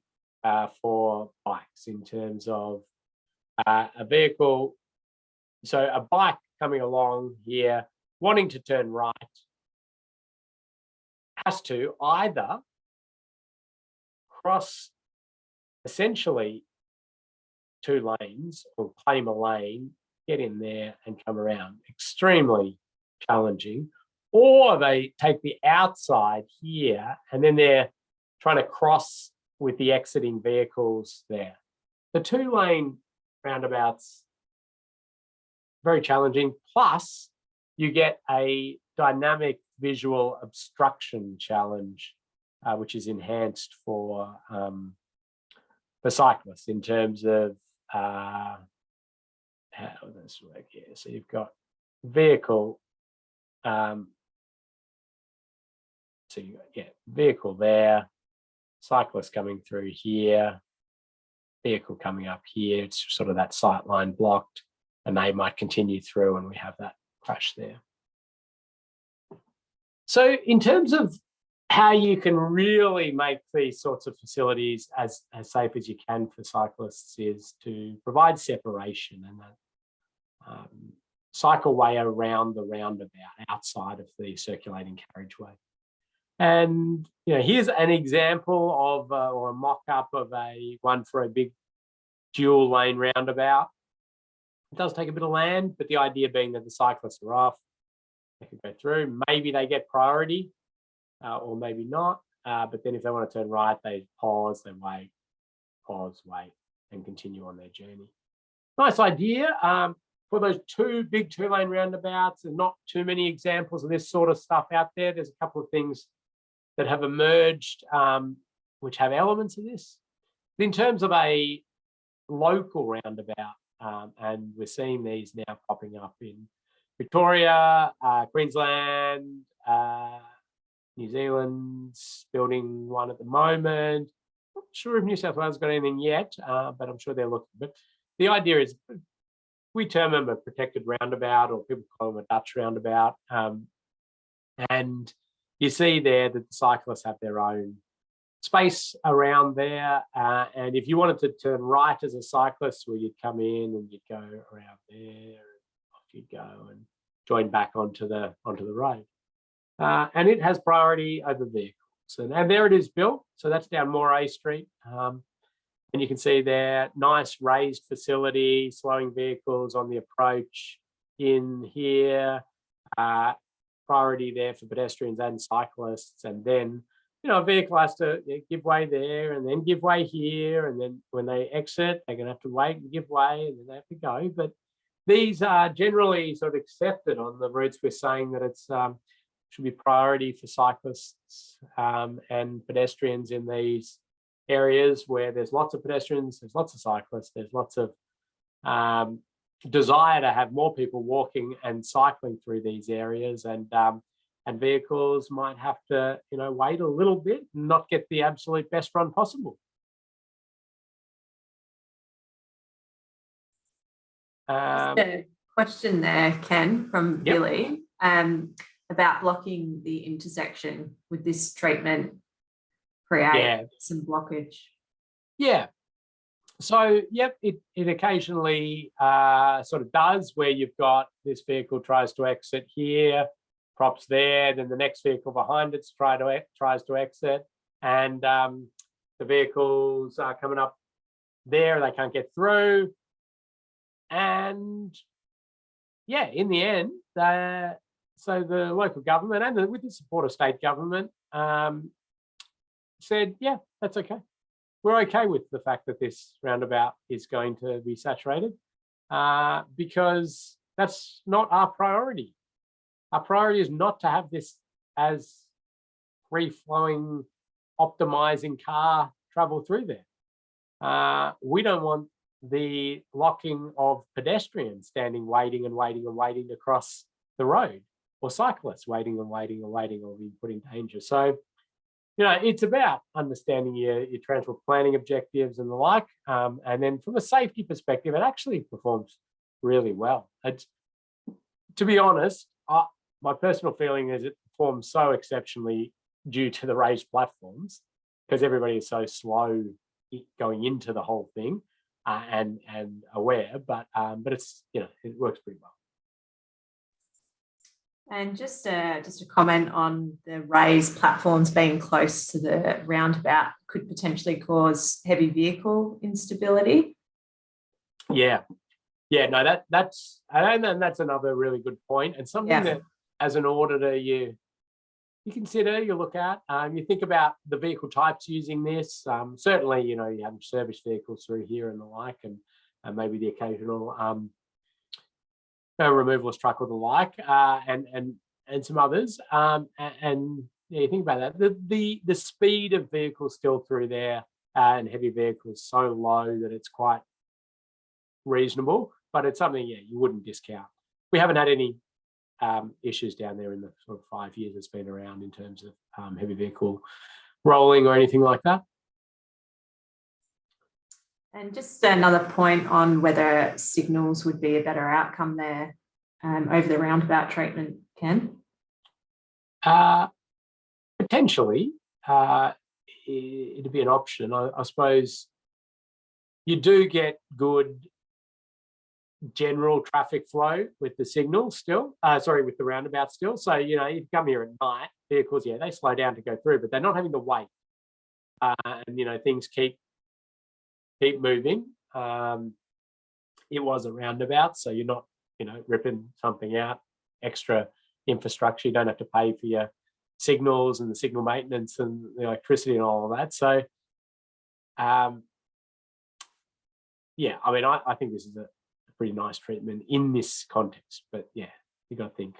for bikes in terms of a vehicle. So a bike coming along here, wanting to turn right, has to either cross essentially 2 lanes or claim a lane, get in there and come around. Extremely challenging. Or they take the outside here and then they're trying to cross with the exiting vehicles there. The 2-lane roundabouts, very challenging. Plus, you get a dynamic visual obstruction challenge, which is enhanced for cyclists in terms of how does this work here. So you've got vehicle, so you got, vehicle there, cyclist coming through here, vehicle coming up here. It's sort of that sight line blocked, and they might continue through, and we have that crash there. So in terms of how you can really make these sorts of facilities as safe as you can for cyclists is to provide separation and that cycleway around the roundabout outside of the circulating carriageway. And here's an example of or a mock-up of one for a big dual lane roundabout. It does take a bit of land, but the idea being that the cyclists are off, they can go through. Maybe they get priority, or maybe not. But then if they want to turn right, they pause, they wait, pause, wait, and continue on their journey. Nice idea. For those two big two-lane roundabouts, there's not too many examples of this sort of stuff out there. There's a couple of things that have emerged which have elements of this. But in terms of a local roundabout, and we're seeing these now popping up in Victoria, Queensland, New Zealand's building one at the moment. Not sure if New South Wales got anything yet, but I'm sure they're looking. But the idea is, we term them a protected roundabout, or people call them a Dutch roundabout. And you see there that the cyclists have their own space around there. And if you wanted to turn right as a cyclist, well, you'd come in and you'd go around there, and off you'd go and join back onto the road. And it has priority over vehicles. And there it is built. So that's down Moray Street. And you can see there, nice raised facility, slowing vehicles on the approach in here. Priority there for pedestrians and cyclists. And then, a vehicle has to give way there and then give way here. And then when they exit, they're going to have to wait and give way, and then they have to go. But these are generally sort of accepted on the routes. We're saying that it's should be priority for cyclists and pedestrians in these areas where there's lots of pedestrians, there's lots of cyclists, there's lots of desire to have more people walking and cycling through these areas, and vehicles might have to wait a little bit and not get the absolute best run possible. A question there, Ken, from Billy, about blocking the intersection. With this treatment create some blockage? Yeah. So, it occasionally sort of does, where you've got this vehicle tries to exit here, props there, then the next vehicle behind it tries to exit, and the vehicles are coming up there, they can't get through. And in the end, so the local government, and with the support of state government, said, that's okay. We're okay with the fact that this roundabout is going to be saturated, because that's not our priority. Our priority is not to have this as free-flowing, optimizing car travel through there. We don't want the locking of pedestrians standing waiting and waiting and waiting to cross the road, or cyclists waiting and waiting and waiting, or being put in danger. So, it's about understanding your transport planning objectives and the like. And then from a safety perspective, it actually performs really well. To be honest, my personal feeling is it performs so exceptionally due to the raised platforms, because everybody is so slow going into the whole thing and aware. But it's it works pretty well. And just a comment on the raised platforms being close to the roundabout could potentially cause heavy vehicle instability. No, that's another really good point, and something that as an auditor you consider, you look at, you think about the vehicle types using this. Certainly, you have service vehicles through here and the like, and maybe the occasional removalist truck or the like, and some others. And you think about that. The speed of vehicles still through there and heavy vehicles so low that it's quite reasonable, but it's something, yeah, you wouldn't discount. We haven't had any issues down there in the sort of 5 years it's been around in terms of heavy vehicle rolling or anything like that. And just another point on whether signals would be a better outcome there over the roundabout treatment, Ken? Potentially, it'd be an option. I suppose you do get good general traffic flow with the signal still, with the roundabout still. So, you know, you come here at night, vehicles, yeah, they slow down to go through, but they're not having to wait. And, you know, things keep moving. It was a roundabout, so you're not, you know, ripping something out, extra infrastructure. You don't have to pay for your signals and the signal maintenance and the electricity and all of that. So, yeah, I mean, I think this is a pretty nice treatment in this context, but yeah, you got to think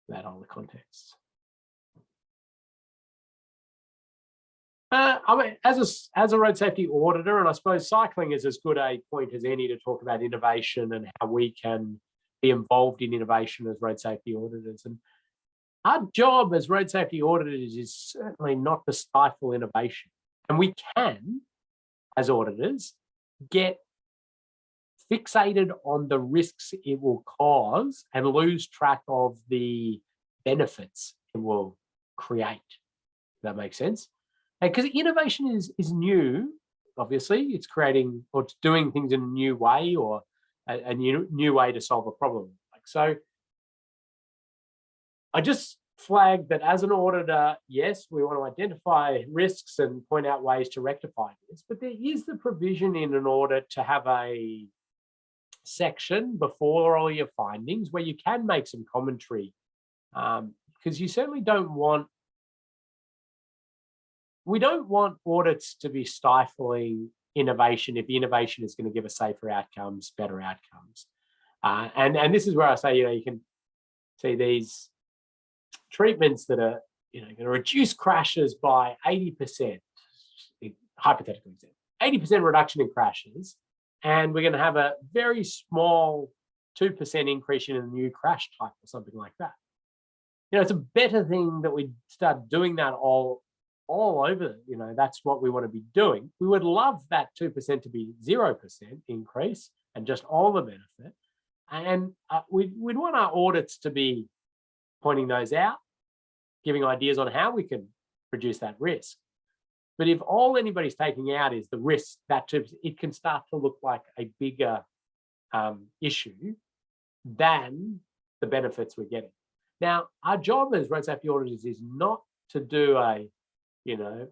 about all the contexts. I mean, as a road safety auditor, and I suppose cycling is as good a point as any to talk about innovation and how we can be involved in innovation as road safety auditors. And our job as road safety auditors is certainly not to stifle innovation. And we can, as auditors, get fixated on the risks it will cause and lose track of the benefits it will create. If that makes sense? Because innovation is new, obviously. It's creating or it's doing things in a new way or a new way to solve a problem. So I just flagged that as an auditor, yes, we want to identify risks and point out ways to rectify this, but there is the provision in an audit to have a section before all your findings where you can make some commentary, because you certainly we don't want audits to be stifling innovation if the innovation is going to give us safer outcomes, better outcomes. And this is where I say, you know, you can see these treatments that are, you know, going to reduce crashes by 80%, hypothetically, 80% reduction in crashes, and we're going to have a very small 2% increase in a new crash type or something like that. You know, it's a better thing that we start doing that all over. You know, that's what we want to be doing. We would love that 2% to be 0% increase and just all the benefit. And we'd want our audits to be pointing those out, giving ideas on how we can reduce that risk. But if all anybody's taking out is the risk, that 2%, it can start to look like a bigger issue than the benefits we're getting. Now, our job as road safety auditors is not to do a, you know,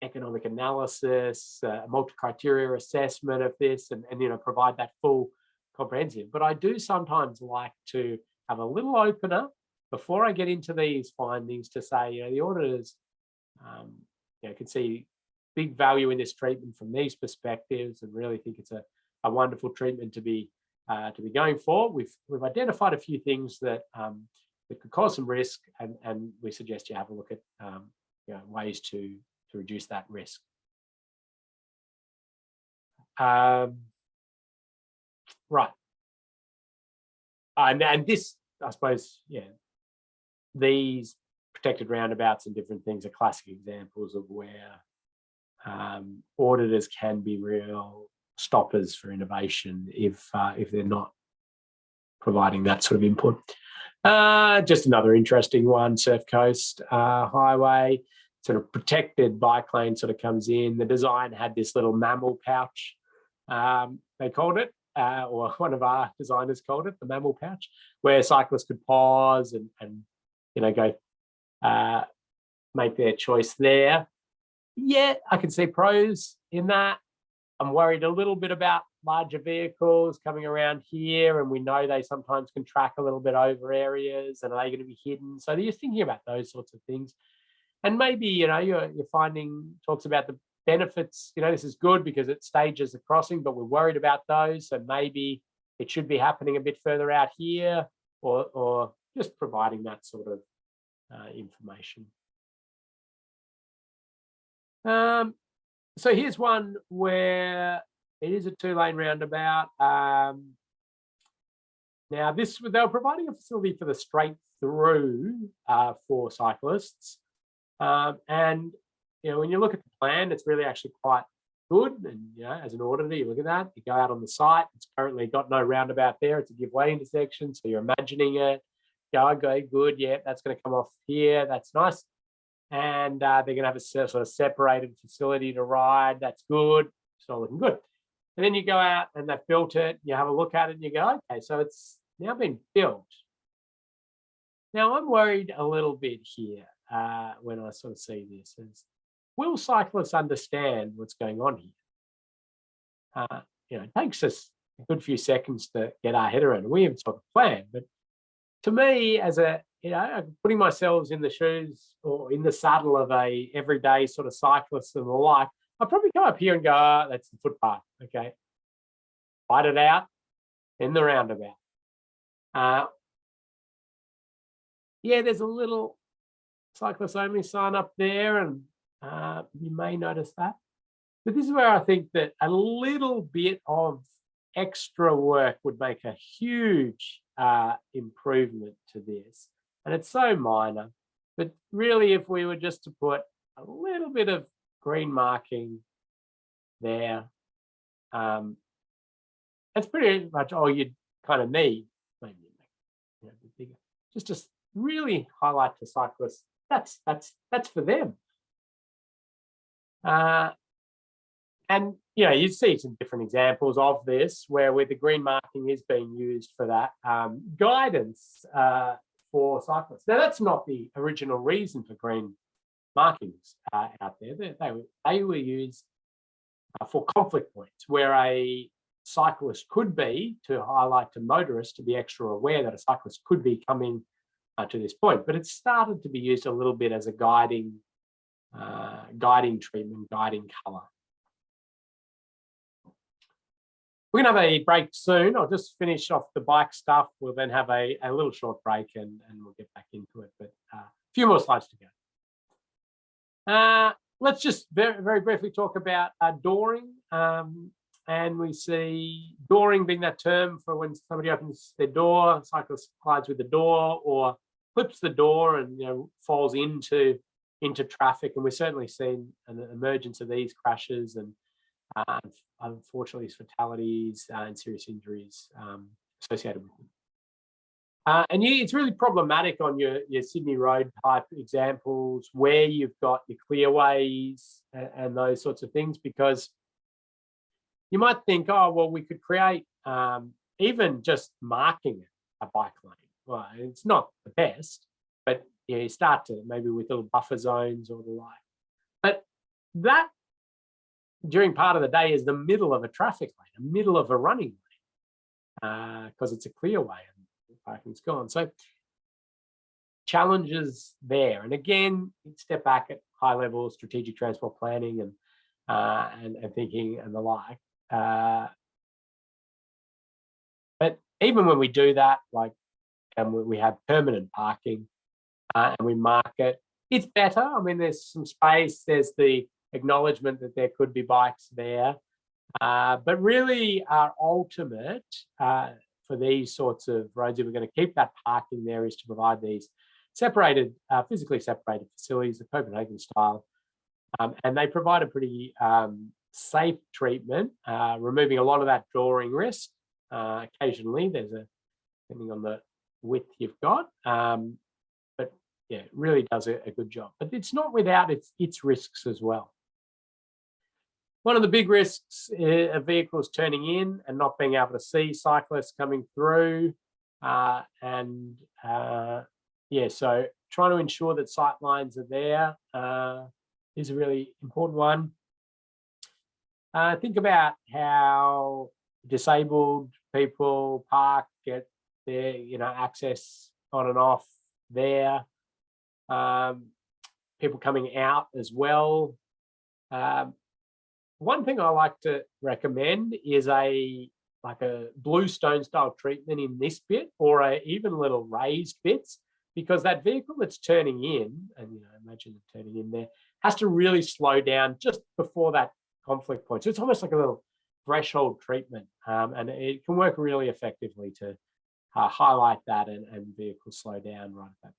economic analysis, a multi-criteria assessment of this and, you know, provide that full comprehensive. But I do sometimes like to have a little opener before I get into these findings to say, you know, the auditors, you know, can see big value in this treatment from these perspectives and really think it's a wonderful treatment to be going for. We've identified a few things that could cause some risk, and we suggest you have a look at you know, ways to reduce that risk. Right. And this, I suppose, yeah, these protected roundabouts and different things are classic examples of where auditors can be real stoppers for innovation if they're not providing that sort of input. Just another interesting one, Surf Coast Highway, sort of protected bike lane sort of comes in. The design had this little mammal pouch, they called it, or one of our designers called it, the mammal pouch, where cyclists could pause and you know, go make their choice there. Yeah, I can see pros in that. I'm worried a little bit about larger vehicles coming around here, and we know they sometimes can track a little bit over areas, and are they going to be hidden? So you're thinking about those sorts of things. And maybe, you know, your finding talks about the benefits. You know, this is good because it stages the crossing, but we're worried about those. So maybe it should be happening a bit further out here, or just providing that sort of information. So here's one where it is a 2-lane roundabout. Now they were providing a facility for the straight through for cyclists. And when you look at the plan, it's really actually quite good. And as an auditor, you look at that, you go out on the site, it's currently got no roundabout there, it's a give way intersection, so you're imagining it. Go, good, yeah, that's going to come off here, that's nice. And they're going to have a sort of separated facility to ride, that's good, it's all looking good. And then you go out and they've built it, you have a look at it and you go, okay, so it's now been built. Now I'm worried a little bit here when I sort of see this is, will cyclists understand what's going on here? It takes us a good few seconds to get our head around it. We haven't sort of planned, but to me, as putting myself in the shoes or in the saddle of a everyday sort of cyclist and the like, I'll probably go up here and go, that's the footpath, okay. Fight it out in the roundabout. There's a little cyclist only sign up there, and you may notice that. But this is where I think that a little bit of extra work would make a huge improvement to this. And it's so minor, but really if we were just to put a little bit of green marking there, that's pretty much all you'd kind of need. Maybe make it a bit bigger, just to really highlight to cyclists that's for them. And you see some different examples of this where the green marking is being used for that guidance for cyclists. Now that's not the original reason for green markings out there. They were used for conflict points where a cyclist could be, to highlight to motorists to be extra aware that a cyclist could be coming to this point. But it started to be used a little bit as a guiding treatment, guiding colour. We're going to have a break soon. I'll just finish off the bike stuff. We'll then have a little short break and we'll get back into it. But a few more slides to go. Let's just very, very briefly talk about dooring. And we see dooring being that term for when somebody opens their door, cyclist collides with the door or flips the door and falls into traffic. And we've certainly seen an emergence of these crashes and unfortunately fatalities and serious injuries associated with them. And it's really problematic on your Sydney Road type examples where you've got your clearways and those sorts of things, because you might think, oh, well, we could create even just marking a bike lane. Well, it's not the best, but you start to maybe with little buffer zones or the like. But that during part of the day is the middle of a traffic lane, the middle of a running lane, because it's a clear way and the parking's gone. So challenges there. And again, step back at high level strategic transport planning and thinking and the like. But even when we do that, we have permanent parking and we mark it, it's better. I mean, there's some space, there's the acknowledgement that there could be bikes there. But really our ultimate for these sorts of roads, if we're going to keep that parking there, is to provide these separated, physically separated facilities, the Copenhagen style. And they provide a pretty safe treatment, removing a lot of that drawing risk. Occasionally there's depending on the width you've got. But yeah, it really does a good job. But it's not without its risks as well. One of the big risks of vehicles turning in and not being able to see cyclists coming through. So trying to ensure that sight lines are there is a really important one. Think about how disabled people park, get their access on and off there. People coming out as well. One thing I like to recommend is a bluestone style treatment in this bit, or even little raised bits, because that vehicle that's turning in, and imagine it turning in there, has to really slow down just before that conflict points. So it's almost like a little threshold treatment, and it can work really effectively to highlight that and vehicles slow down right at that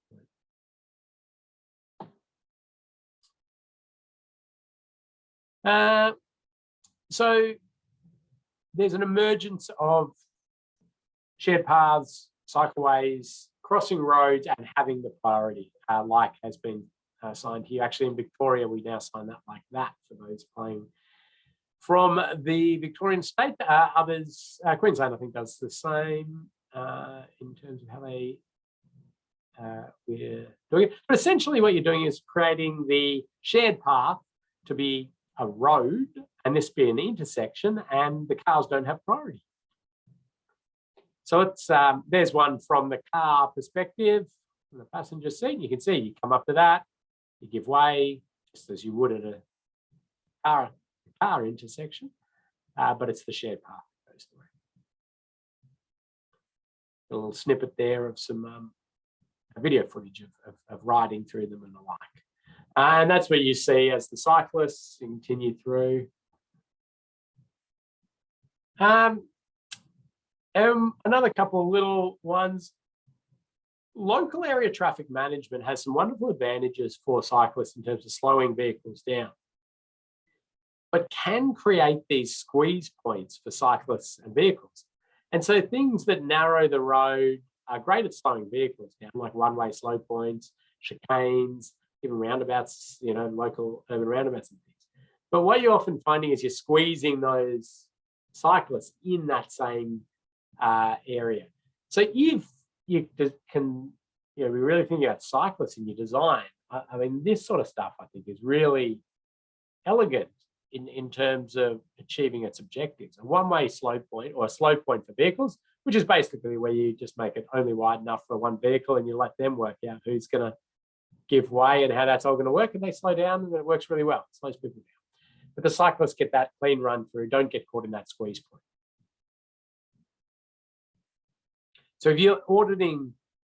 point. So there's an emergence of shared paths, cycleways, crossing roads, and having the priority, like has been signed here. Actually, in Victoria, we now sign that like that for those playing from the Victorian state. Others, Queensland, I think, does the same in terms of how they we're doing it. But essentially, what you're doing is creating the shared path to be a road, and this be an intersection, and the cars don't have priority. So it's there's one from the car perspective, from the passenger seat. You can see you come up to that, you give way just as you would at a car intersection, but it's the shared path that goes through. A little snippet there of some video footage of riding through them and the like. And that's where you see as the cyclists continue through. Another couple of little ones. Local area traffic management has some wonderful advantages for cyclists in terms of slowing vehicles down, but can create these squeeze points for cyclists and vehicles. And so things that narrow the road are great at slowing vehicles down, like one-way slow points, chicanes, even roundabouts, local urban roundabouts and things. But what you're often finding is you're squeezing those cyclists in that same area. So if you can, be really thinking about cyclists in your design, I mean, this sort of stuff, I think, is really elegant in terms of achieving its objectives. A one-way slow point, or a slow point for vehicles, which is basically where you just make it only wide enough for one vehicle and you let them work out who's going to give way and how that's all going to work, and they slow down and it works really well. It slows people down. But the cyclists get that clean run through, don't get caught in that squeeze point. So if you're auditing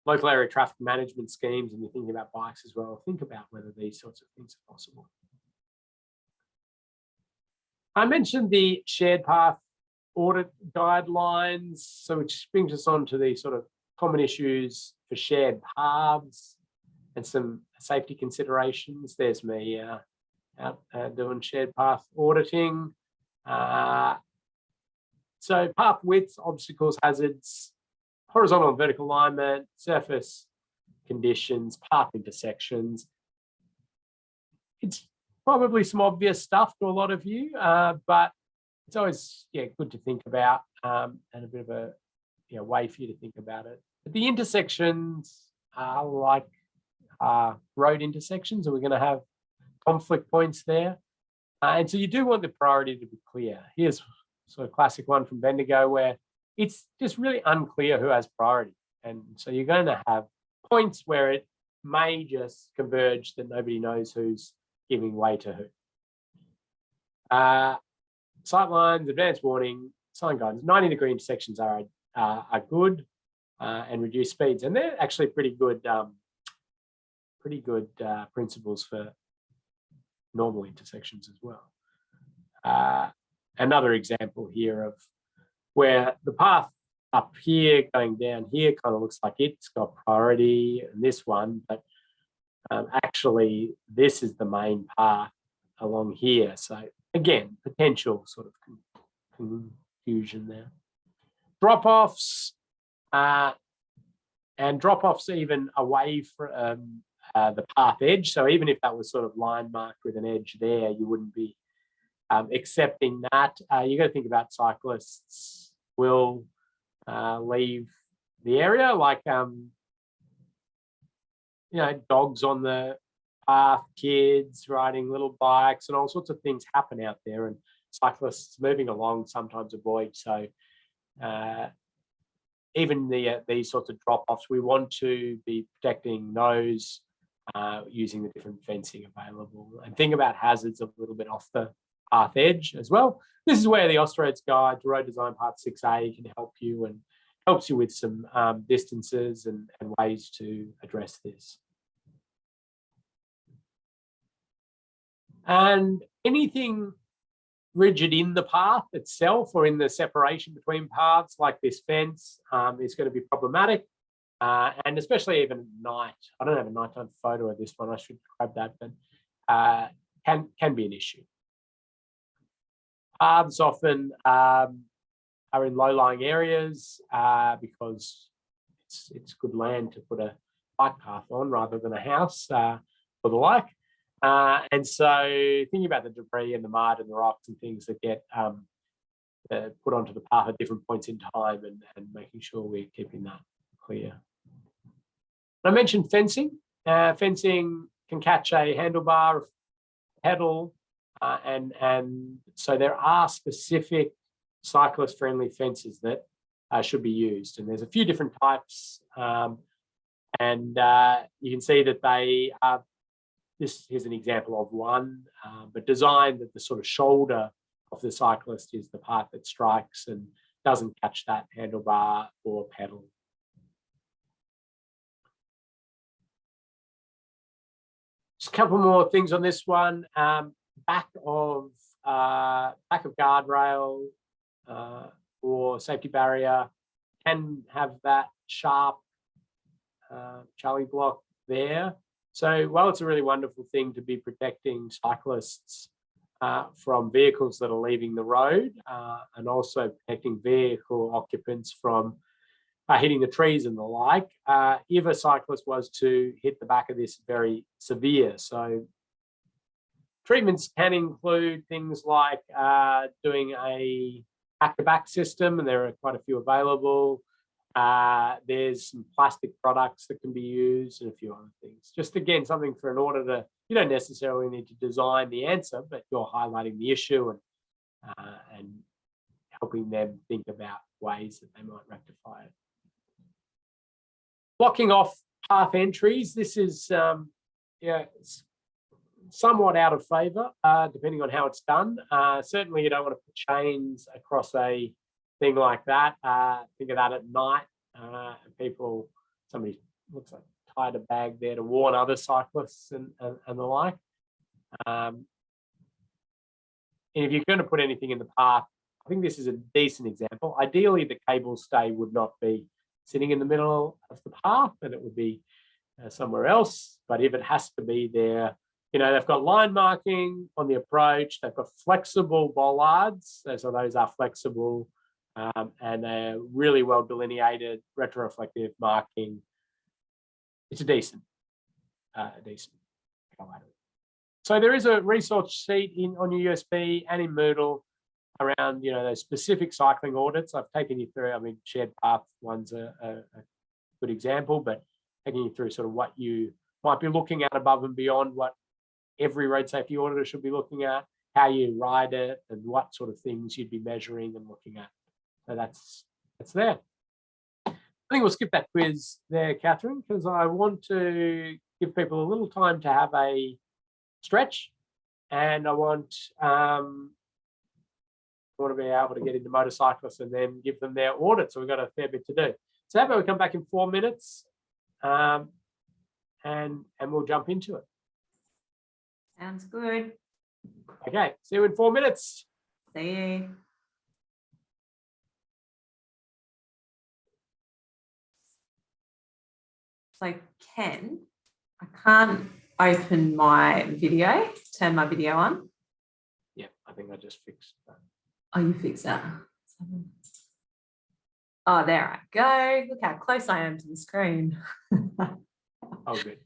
local area traffic management schemes and you're thinking about bikes as well, think about whether these sorts of things are possible. I mentioned the shared path audit guidelines, so which brings us on to the sort of common issues for shared paths and some safety considerations. There's me out doing shared path auditing. So path widths, obstacles, hazards, horizontal and vertical alignment, surface conditions, path intersections. It's probably some obvious stuff to a lot of you, but it's always good to think about, and a bit of a way for you to think about it. But the intersections are like road intersections, and we're going to have conflict points there. And so you do want the priority to be clear. Here's sort of classic one from Bendigo where it's just really unclear who has priority. And so you're going to have points where it may just converge that nobody knows who's giving way to who. Sight lines, advance warning, sign guidance, 90-degree intersections are good, and reduce speeds. And they're actually pretty good principles for normal intersections as well. Another example here of where the path up here going down here kind of looks like it's got priority, and this one, but actually this is the main path along here. So again, potential sort of confusion there. Drop-offs, and drop-offs even away from the path edge. So even if that was sort of line marked with an edge there, you wouldn't be accepting that. You got to think about cyclists will leave the area, like dogs on the path, kids riding little bikes, and all sorts of things happen out there, and cyclists moving along sometimes avoid. So even these sorts of drop-offs, we want to be protecting those using the different fencing available, and think about hazards a little bit off the path edge as well. This is where the Austroads Guide to Road Design Part 6A can help you, and helps you with some distances and ways to address this. And anything rigid in the path itself or in the separation between paths, like this fence, is going to be problematic. And especially even at night. I don't have a nighttime photo of this one. I should grab that, but can be an issue. Paths often are in low-lying areas because it's good land to put a bike path on rather than a house or the like. And so thinking about the debris and the mud and the rocks and things that get put onto the path at different points in time and making sure we're keeping that clear. I mentioned fencing. Fencing can catch a handlebar, pedal, and so there are specific cyclist-friendly fences that should be used. And there's a few different types. And you can see that they are, here's an example of one, but designed that the sort of shoulder of the cyclist is the part that strikes and doesn't catch that handlebar or pedal. Just a couple more things on this one. Back of guardrail or safety barrier can have that sharp Charlie block there. So while it's a really wonderful thing to be protecting cyclists from vehicles that are leaving the road and also protecting vehicle occupants from hitting the trees and the like, if a cyclist was to hit the back of this, very severe. So treatments can include things like doing a back-to-back system, and there are quite a few available. There's some plastic products that can be used and a few other things. Just again, something for an auditor. You don't necessarily need to design the answer, but you're highlighting the issue and helping them think about ways that they might rectify it. Blocking off path entries. This is it's somewhat out of favour, depending on how it's done. Certainly, you don't want to put chains across a thing like that. Think of that at night. Somebody looks like tied a bag there to warn other cyclists and the like. And if you're going to put anything in the path, I think this is a decent example. Ideally, the cable stay would not be sitting in the middle of the path, and it would be somewhere else. But if it has to be there, they've got line marking on the approach. They've got flexible bollards, so those are flexible, and they're really well delineated, retroreflective marking. It's a decent color. So there is a resource sheet on your USB and in Moodle around those specific cycling audits. I've taken you through. I mean, shared path one's a good example, but taking you through sort of what you might be looking at above and beyond what every road safety auditor should be looking at, how you ride it, and what sort of things you'd be measuring and looking at. So that's there. I think we'll skip that quiz there, Catherine, because I want to give people a little time to have a stretch, and I want to be able to get into motorcyclists and then give them their audit. So we've got a fair bit to do. So how about we come back in 4 minutes and we'll jump into it. Sounds good. Okay, see you in 4 minutes. See you. So Ken, I can't open my video, turn my video on. Yeah, I think I just fixed that. Oh, you fixed that. Oh, there I go. Look how close I am to the screen. Oh, good.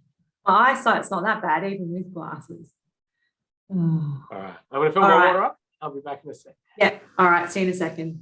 My eyesight's not that bad, even with glasses. Oh. All right. I'm going to fill my water up. I'll be back in a sec. Yeah. All right. See you in a second.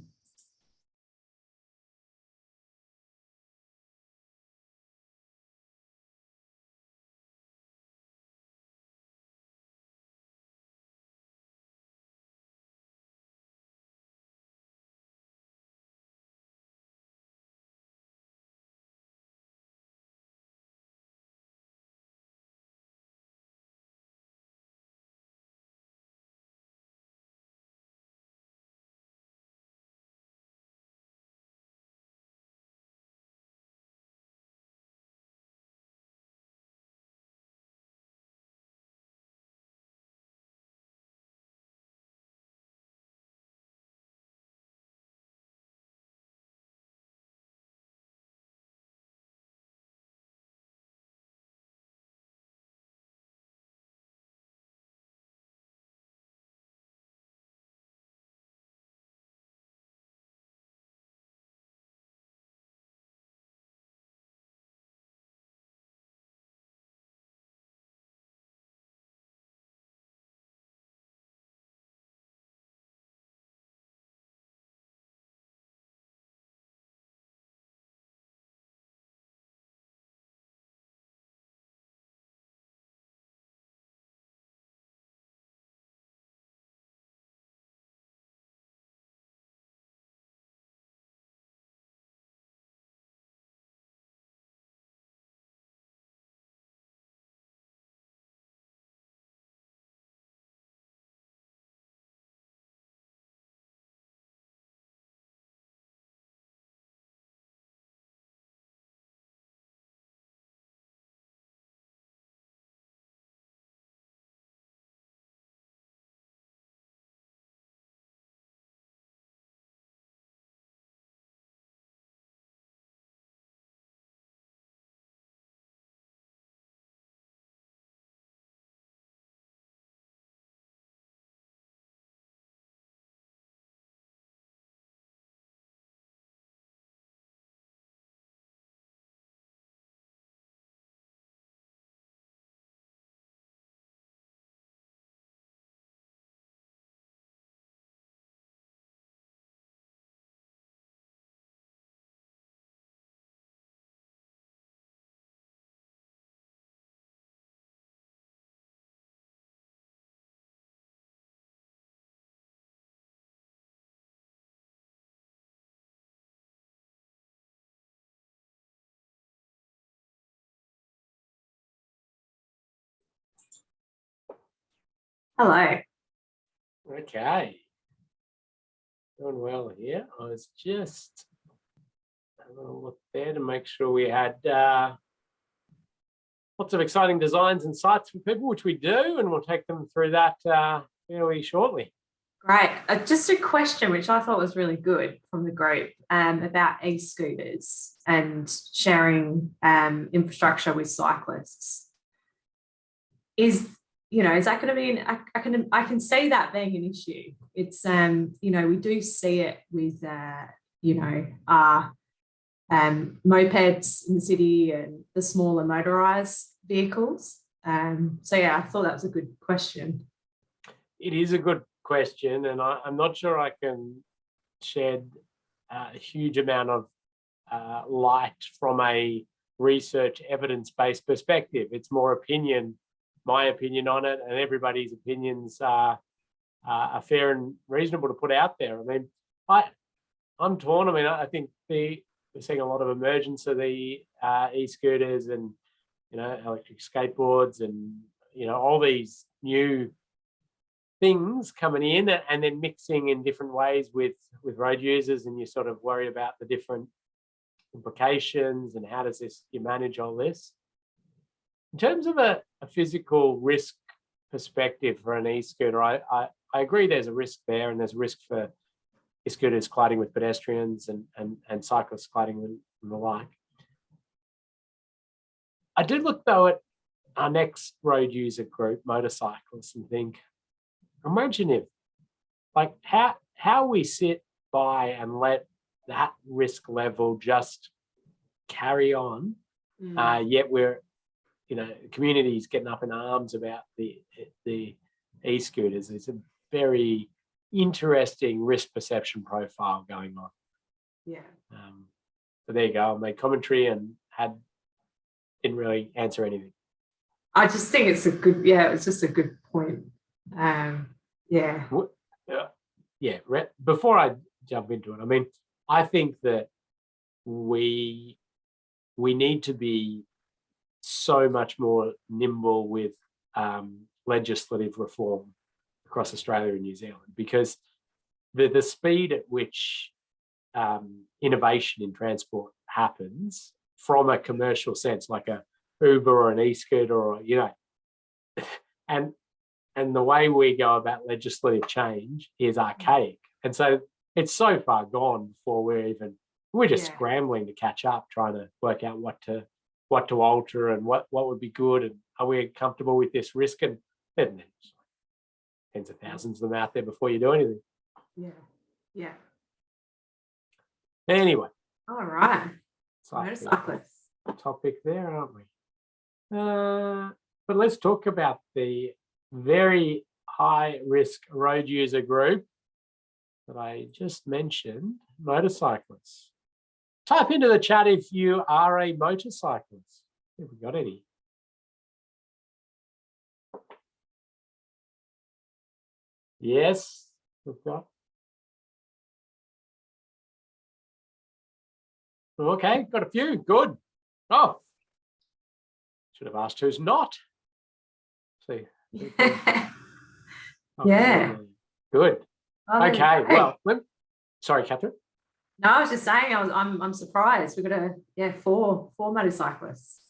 Hello. Okay. Doing well here. I was just having a look there to make sure we had lots of exciting designs and sites for people, which we do, and we'll take them through that fairly shortly. Great. Just a question, which I thought was really good from the group about e-scooters and sharing infrastructure with cyclists. Is that going to be I can see that being an issue. It's we do see it with our mopeds in the city and the smaller motorized vehicles. So yeah, I thought that was a good question. It is a good question, and I'm not sure I can shed a huge amount of light from a research evidence-based perspective. It's more my opinion on it, and everybody's opinions are fair and reasonable to put out there. I mean, I'm torn. I mean, I think we're seeing a lot of emergence of the e-scooters and electric skateboards and all these new things coming in and then mixing in different ways with road users, and you sort of worry about the different implications and how does you manage all this. In terms of a physical risk perspective for an e-scooter, I agree there's a risk there, and there's a risk for e-scooters colliding with pedestrians and cyclists colliding and the like. I did look though at our next road user group, motorcyclists, and think, imagine if, how we sit by and let that risk level just carry on, yet we're communities getting up in arms about the e-scooters. It's a very interesting risk perception profile going on. Yeah. So there you go. I made commentary and didn't really answer anything. I just think it's it's just a good point. Before I jump into it, I mean, I think that we need to be so much more nimble with legislative reform across Australia and New Zealand, because the speed at which innovation in transport happens from a commercial sense, like a Uber or an e-scooter, or and the way we go about legislative change is archaic, and so it's so far gone before we're just scrambling to catch up, trying to work out what to alter and what would be good, and are we comfortable with this risk, and then there's tens of thousands of them out there before you do anything. Anyway, all right, motorcyclists topic there, aren't we? But let's talk about the very high risk road user group that I just mentioned, motorcyclists. Type into the chat if you are a motorcyclist. Have we got any? Yes, we've got. Okay, got a few. Good. Oh, should have asked who's not. See. Yeah. Good. Okay. Hey. Well, sorry, Catherine. No, I was just saying, I'm surprised. We've got four motorcyclists.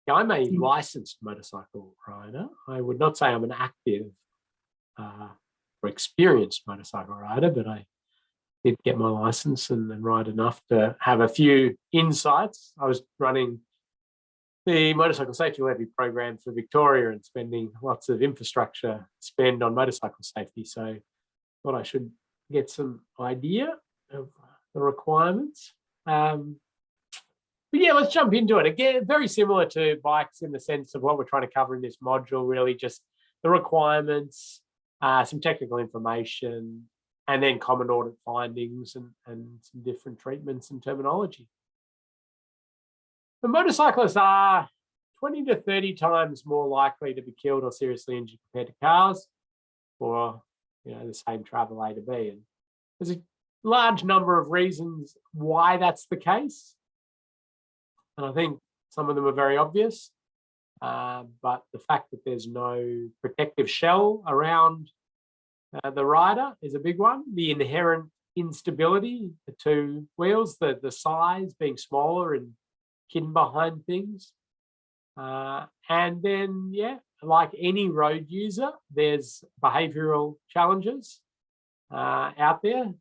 Yeah, I'm a licensed motorcycle rider. I would not say I'm an active or experienced motorcycle rider, but I did get my license and ride enough to have a few insights. I was running the motorcycle safety levy program for Victoria and spending lots of infrastructure spend on motorcycle safety. So I thought I should get some idea of the requirements. But yeah, let's jump into it. Again, very similar to bikes in the sense of what we're trying to cover in this module, really just the requirements, some technical information, and then common audit findings and some different treatments and terminology. The motorcyclists are 20 to 30 times more likely to be killed or seriously injured compared to cars for the same travel A to B. And there's a large number of reasons why that's the case. And I think some of them are very obvious. but the fact that there's no protective shell around the rider is a big one. The inherent instability, the two wheels, the size being smaller and hidden behind things. And then, yeah, like any road user, there's behavioural challenges out there.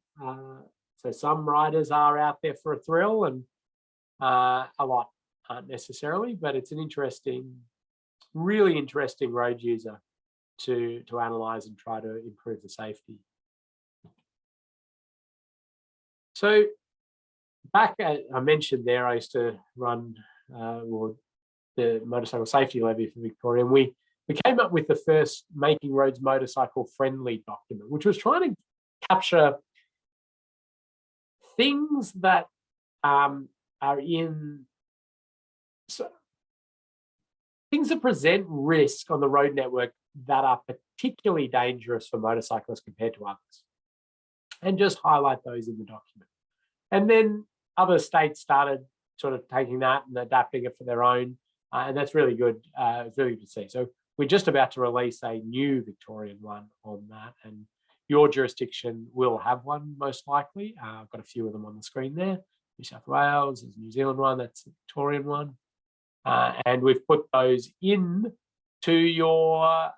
So some riders are out there for a thrill, and a lot aren't necessarily, but it's an interesting, really interesting road user to analyse and try to improve the safety. So back I mentioned there, I used to run the motorcycle safety levy for Victoria, and we came up with the first Making Roads Motorcycle Friendly document, which was trying to capture things that are in things that present risk on the road network that are particularly dangerous for motorcyclists compared to others, and just highlight those in the document. And then other states started sort of taking that and adapting it for their own, and that's really good. It's really good to see. So we're just about to release a new Victorian one on that, and your jurisdiction will have one most likely. I've got a few of them on the screen there. New South Wales, there's a New Zealand one, that's the Victorian one. And we've put those in to your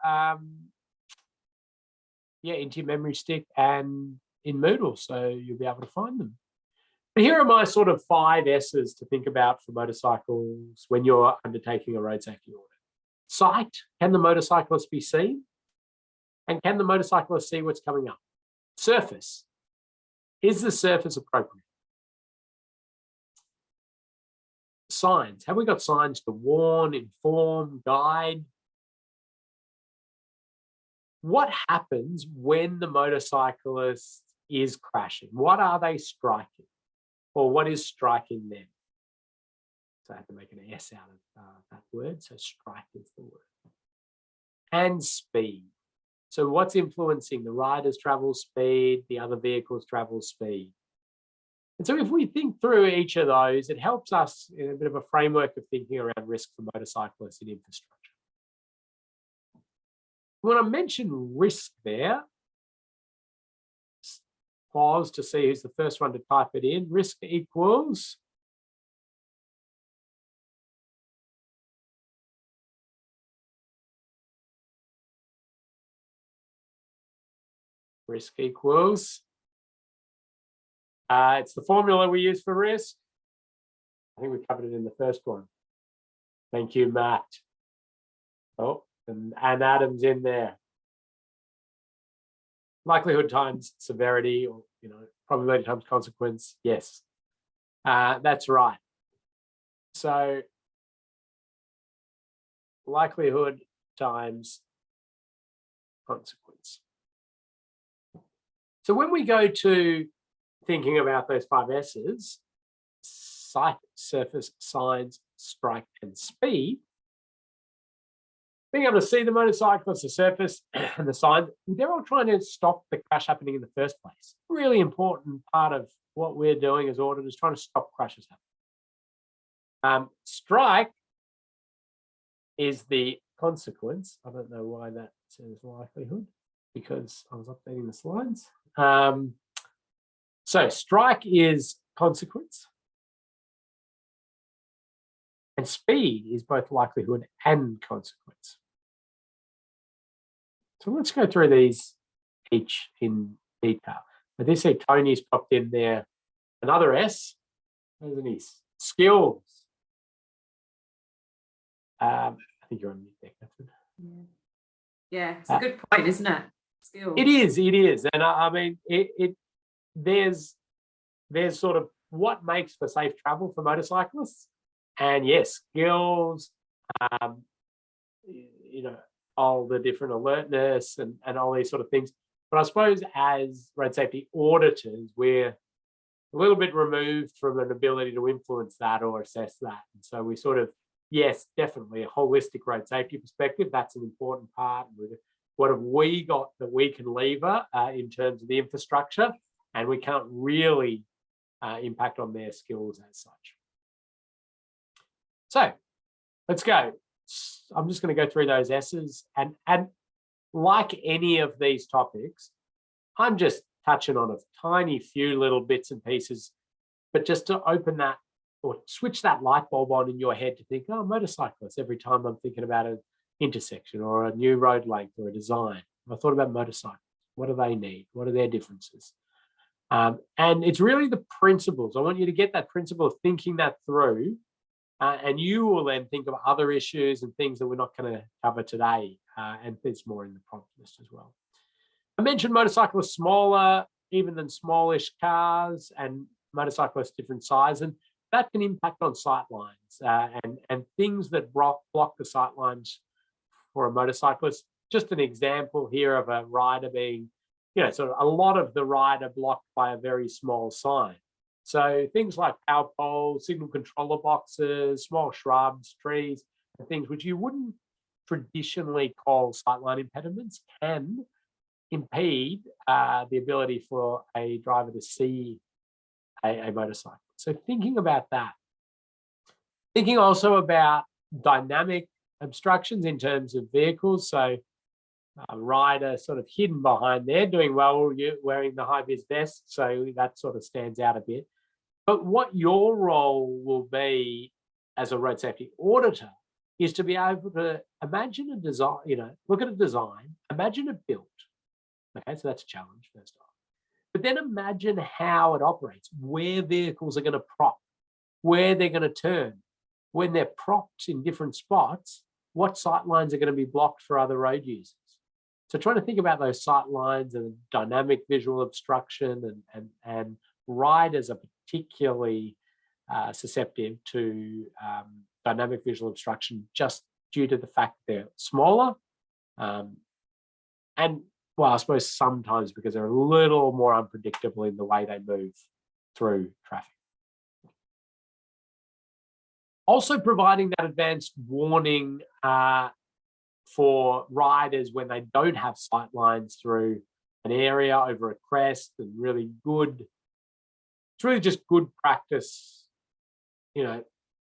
into your memory stick and in Moodle, so you'll be able to find them. But here are my sort of 5 S's to think about for motorcycles when you're undertaking a road safety audit. Sight, can the motorcyclist be seen? And can the motorcyclist see what's coming up? Surface, is the surface appropriate? Signs, have we got signs to warn, inform, guide? What happens when the motorcyclist is crashing? What are they striking? Or what is striking them? So I have to make an S out of that word. So strike is the word. And speed. So what's influencing the rider's travel speed, the other vehicle's travel speed? And so if we think through each of those, it helps us in a bit of a framework of thinking around risk for motorcyclists in infrastructure. When I mention risk there, pause to see who's the first one to type it in. Risk equals it's the formula we use for risk. I think we covered it in the first one. Thank you, Matt. Oh, and Adam's in there. Likelihood times severity, or probability times consequence. Yes, that's right. So likelihood times consequence. So when we go to thinking about those 5 S's, sight, surface, signs, strike, and speed, being able to see the motorcyclist, the surface, and the sign, they're all trying to stop the crash happening in the first place. Really important part of what we're doing as auditors, trying to stop crashes happening. Strike is the consequence. I don't know why that says likelihood, because I was updating the slides. So strike is consequence, and speed is both likelihood and consequence. So let's go through these each in detail. I do see Tony's popped in there another S, isn't he? Skills. I think you're on mute there, Catherine. Yeah, it's a good point, isn't it? Skills. It is. And I mean, there's sort of what makes for safe travel for motorcyclists. And yes, skills, all the different alertness and all these sort of things. But I suppose as road safety auditors, we're a little bit removed from an ability to influence that or assess that. And so we sort of, yes, definitely a holistic road safety perspective. That's an important part. What have we got that we can lever in terms of the infrastructure? And we can't really impact on their skills as such. So let's go. I'm just going to go through those S's, and like any of these topics, I'm just touching on a tiny few little bits and pieces, but just to open that or switch that light bulb on in your head to think, oh, motorcyclists, every time I'm thinking about an intersection or a new road length or a design, I thought about motorcycles. What do they need? What are their differences? And it's really the principles. I want you to get that principle of thinking that through, and you will then think of other issues and things that we're not going to cover today, and there's more in the prompt list as well. I mentioned motorcyclists smaller even than smallish cars, and motorcyclists different size, and that can impact on sight lines and things that block the sight lines for a motorcyclist. Just an example here of a rider being, sort of a lot of the rider blocked by a very small sign. So things like power poles, signal controller boxes, small shrubs, trees, and things which you wouldn't traditionally call sightline impediments can impede the ability for a driver to see a motorcycle. So thinking about that. Thinking also about dynamic obstructions in terms of vehicles. So a rider sort of hidden behind there, doing well, wearing the high-vis vest, so that sort of stands out a bit. But what your role will be as a road safety auditor is to be able to imagine a design, look at a design, imagine it built. Okay, so that's a challenge first off. But then imagine how it operates, where vehicles are going to prop, where they're going to turn. When they're propped in different spots, what sight lines are going to be blocked for other road users? So trying to think about those sight lines and dynamic visual obstruction, and riders are particularly susceptible to dynamic visual obstruction just due to the fact they're smaller, and well, I suppose sometimes because they're a little more unpredictable in the way they move through traffic. Also providing that advanced warning for riders when they don't have sight lines through an area over a crest, and really good, it's really just good practice, AS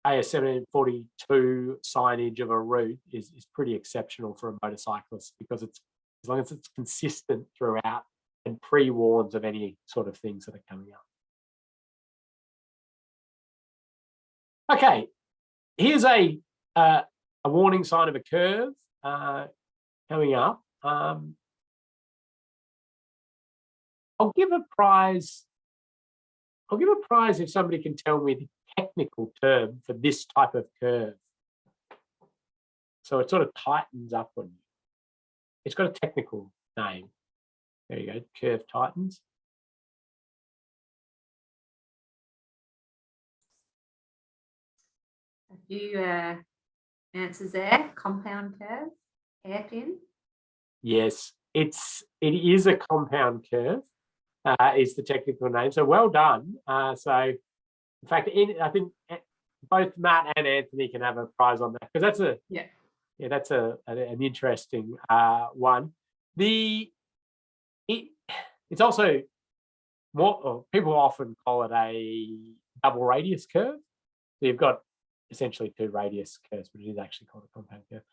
1742 signage of a route is pretty exceptional for a motorcyclist, because it's, as long as it's consistent throughout and pre-warns of any sort of things that are coming up. Okay, here's a warning sign of a curve coming up. I'll give a prize if somebody can tell me the technical term for this type of curve. So it sort of tightens up on you. It's got a technical name. There you go, curve tightens. A few answers there. Compound curve, hairpin. Yes, it is a compound curve, is the technical name. So well done. So in fact, I think both Matt and Anthony can have a prize on that, because that's that's an interesting one. It's also more, people often call it a double radius curve. So you've got essentially two radius curves, but it is actually called a compound curve.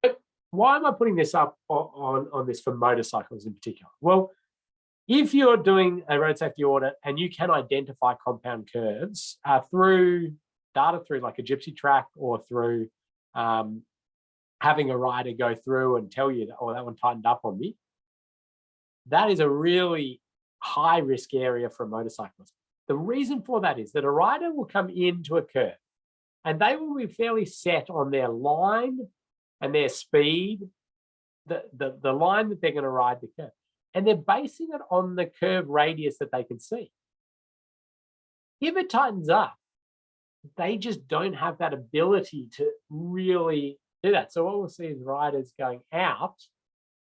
But why am I putting this up on this for motorcycles in particular? Well, if you're doing a road safety audit and you can identify compound curves through data, through like a gypsy track, or through having a rider go through and tell you that, oh, that one tightened up on me, that is a really high risk area for a motorcyclist. The reason for that is that a rider will come into a curve and they will be fairly set on their line and their speed, the line that they're going to ride the curve. And they're basing it on the curve radius that they can see. If it tightens up, they just don't have that ability to really do that. So what we'll see is riders going out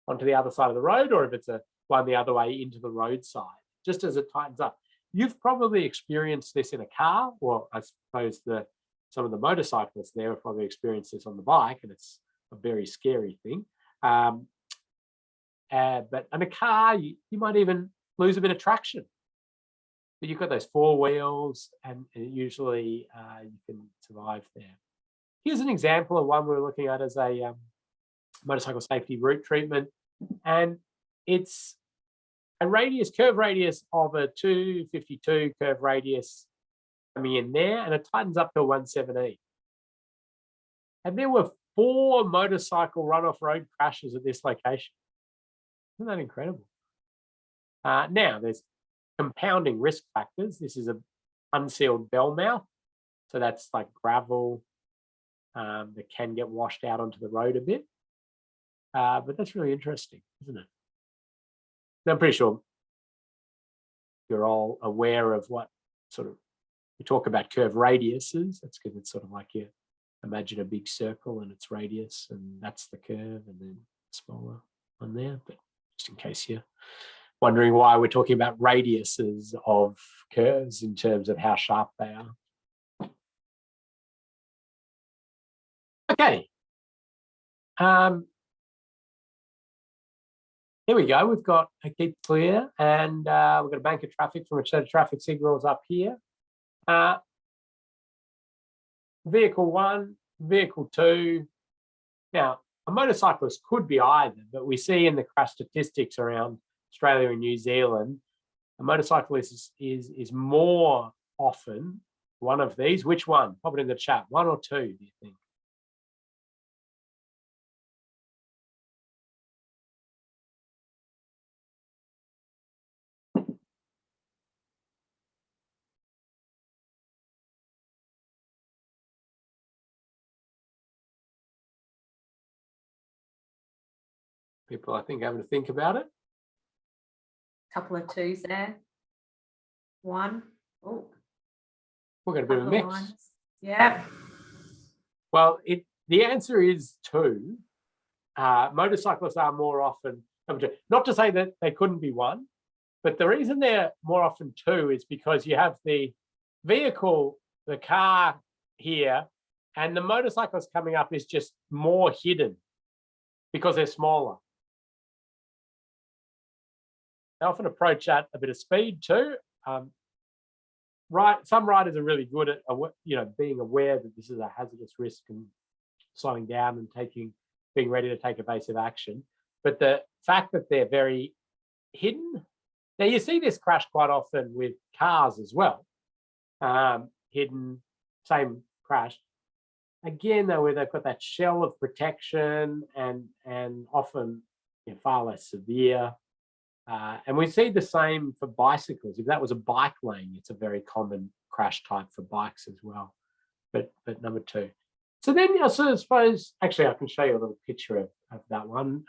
onto the other side of the road, or if it's a one the other way into the roadside, just as it tightens up. You've probably experienced this in a car, or I suppose some of the motorcyclists there have probably experienced this on the bike, and it's a very scary thing. But in a car, you might even lose a bit of traction. But you've got those four wheels, and usually you can survive there. here's an example of one we're looking at as a motorcycle safety route treatment, and it's a curve radius of a 252 curve radius coming in there, and it tightens up to 117. And there were 4 motorcycle runoff road crashes at this location. Isn't that incredible? Now, there's compounding risk factors. This is an unsealed bell mouth, so that's like gravel that can get washed out onto the road a bit. But that's really interesting, isn't it? Now, I'm pretty sure you're all aware of what sort of, we talk about curve radiuses. That's because it's sort of like you imagine a big circle and its radius, and that's the curve, and then smaller one there. But just in case you're wondering why we're talking about radiuses of curves in terms of how sharp they are. Okay. Here we go. We've got a keep clear, and we've got a bank of traffic from a set of traffic signals up here. Vehicle 1, vehicle 2. Now, a motorcyclist could be either, but we see in the crash statistics around Australia and New Zealand, a motorcyclist is more often one of these. Which one? Pop it in the chat. 1 or 2, do you think? People, I think, having to think about it. Couple of 2s there. 1. Oh, we've got a bit of a mix. Lines. Yeah. Well, the answer is 2. Motorcyclists are more often, not to say that they couldn't be 1, but the reason they're more often 2 is because you have the vehicle, the car here, and the motorcyclist coming up is just more hidden because they're smaller. They often approach at a bit of speed too. Some riders are really good at being aware that this is a hazardous risk and slowing down and being ready to take evasive action. But the fact that they're very hidden. Now you see this crash quite often with cars as well. Hidden, same crash. Again, though, where they've got that shell of protection and often far less severe. And we see the same for bicycles. If that was a bike lane, it's a very common crash type for bikes as well. But number 2. So then I suppose, actually, I can show you a little picture of that one.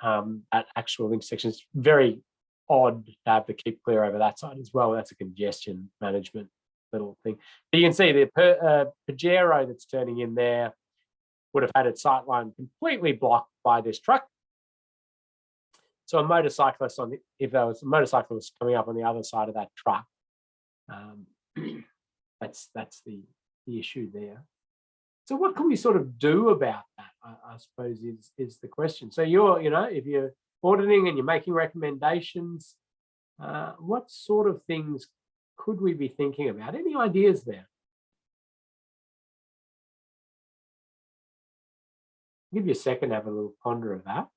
That actual intersection is very odd to have to keep clear over that side as well. That's a congestion management little thing. But you can see the Pajero that's turning in there would have had its sight line completely blocked by this truck. So a motorcyclist, if there was a motorcyclist coming up on the other side of that truck, that's the issue there. So what can we sort of do about that, I suppose is the question. So if you're auditing and you're making recommendations, what sort of things could we be thinking about? Any ideas there? I'll give you a second to have a little ponder of that.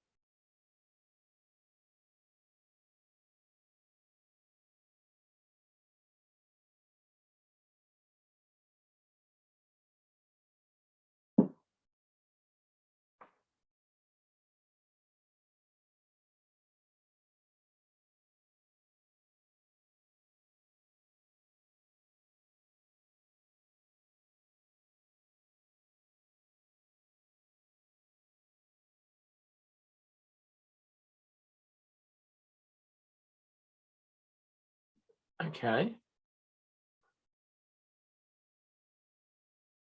Okay.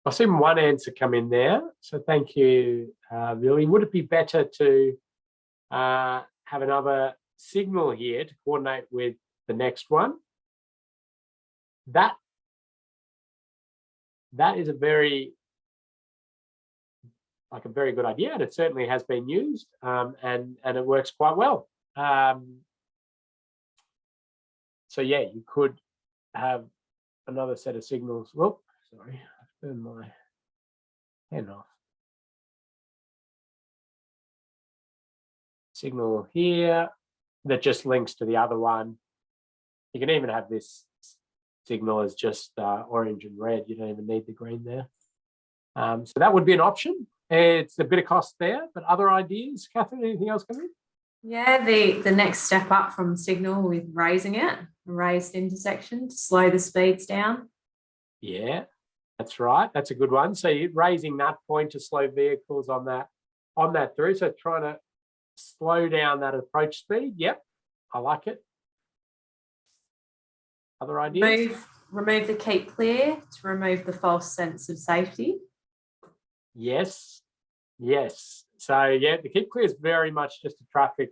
I've seen one answer come in there, so thank you, Billy. Would it be better to have another signal here to coordinate with the next one? That is a very good idea, and it certainly has been used, and it works quite well. So yeah, you could have another set of signals. Whoop, sorry, I've turned my pen off. signal here that just links to the other one. You can even have this signal as just orange and red. You don't even need the green there. So that would be an option. It's a bit of cost there, but other ideas, Catherine, anything else coming in? Yeah, the next step up from signal with raising it, a raised intersection to slow the speeds down. Yeah, that's right. That's a good one. So you're raising that point to slow vehicles on that through. So trying to slow down that approach speed. Yep, I like it. Other ideas? Remove the keep clear to remove the false sense of safety. Yes. So yeah, the keep clear is very much just a traffic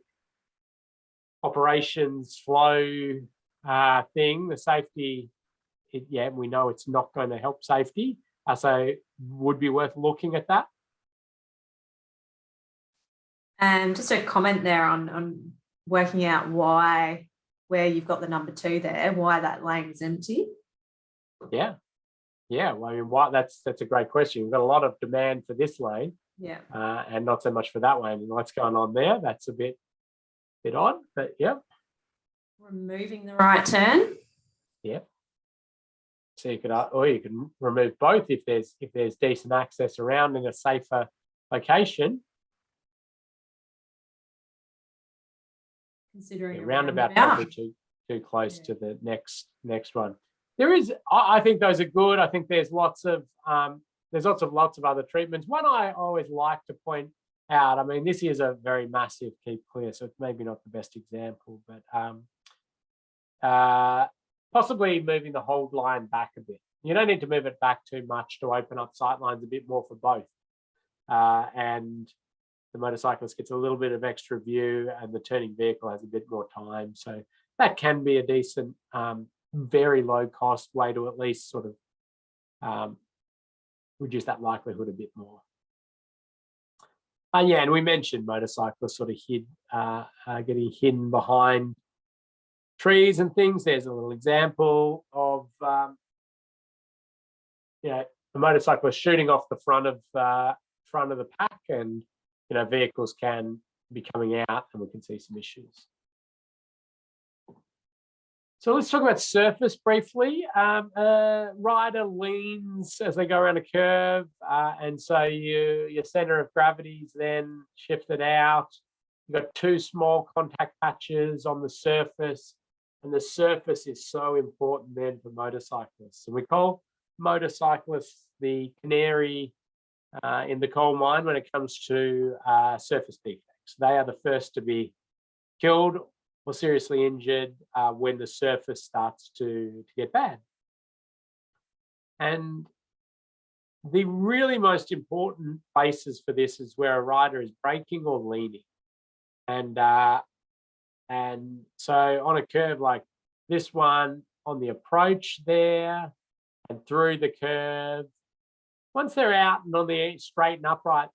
operations flow thing. The safety, we know it's not going to help safety. So would be worth looking at that. And just a comment there on working out where you've got the number 2 there, why that lane is empty. Yeah. Well, I mean, that's a great question. We've got a lot of demand for this lane, and not so much for that lane. And what's going on there? That's a bit odd, but yeah. Removing the right turn. Yeah. So you can remove both if there's decent access around in a safer location. Considering roundabout probably too close to the next one. There is, I think those are good. I think there's lots of other treatments. One I always like to point out, I mean, this is a very massive keep clear, so it's maybe not the best example, but possibly moving the hold line back a bit. You don't need to move it back too much to open up sight lines a bit more for both. And the motorcyclist gets a little bit of extra view and the turning vehicle has a bit more time. So that can be a decent, very low cost way to at least sort of reduce that likelihood a bit more. And we mentioned motorcyclists sort of getting hidden behind trees and things. There's a little example of a motorcyclist shooting off the front of the pack, and vehicles can be coming out and we can see some issues. So let's talk about surface briefly. A rider leans as they go around a curve, and so your center of gravity is then shifted out. You've got 2 small contact patches on the surface, and the surface is so important then for motorcyclists. And we call motorcyclists the canary in the coal mine when it comes to surface defects. They are the first to be killed or seriously injured when the surface starts to get bad. And the really most important basis for this is where a rider is braking or leaning. And so on a curve like this one, on the approach there and through the curve, once they're out and on the straight and upright,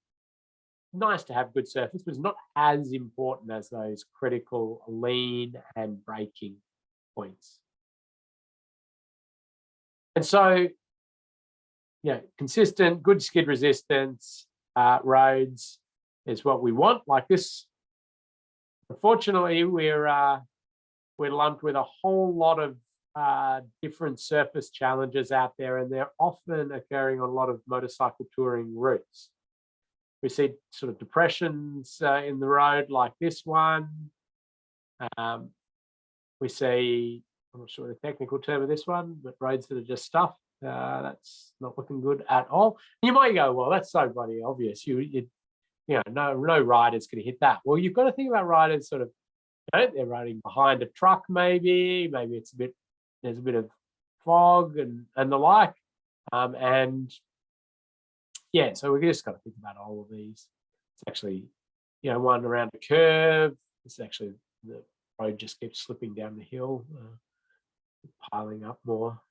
nice to have good surface, but it's not as important as those critical lean and braking points. And so, consistent, good skid resistance roads is what we want. Like this, unfortunately, we're lumped with a whole lot of different surface challenges out there, and they're often occurring on a lot of motorcycle touring routes. We see sort of depressions in the road like this one. We see, I'm not sure the technical term of this one, but roads that are just stuff. That's not looking good at all. You might go, well, that's so bloody obvious. No rider's going to hit that. Well, you've got to think about riders sort of, they're riding behind a truck maybe there's a bit of fog and the like. So we just got to think about all of these. It's actually, one around a curve. It's actually the road just keeps slipping down the hill, piling up more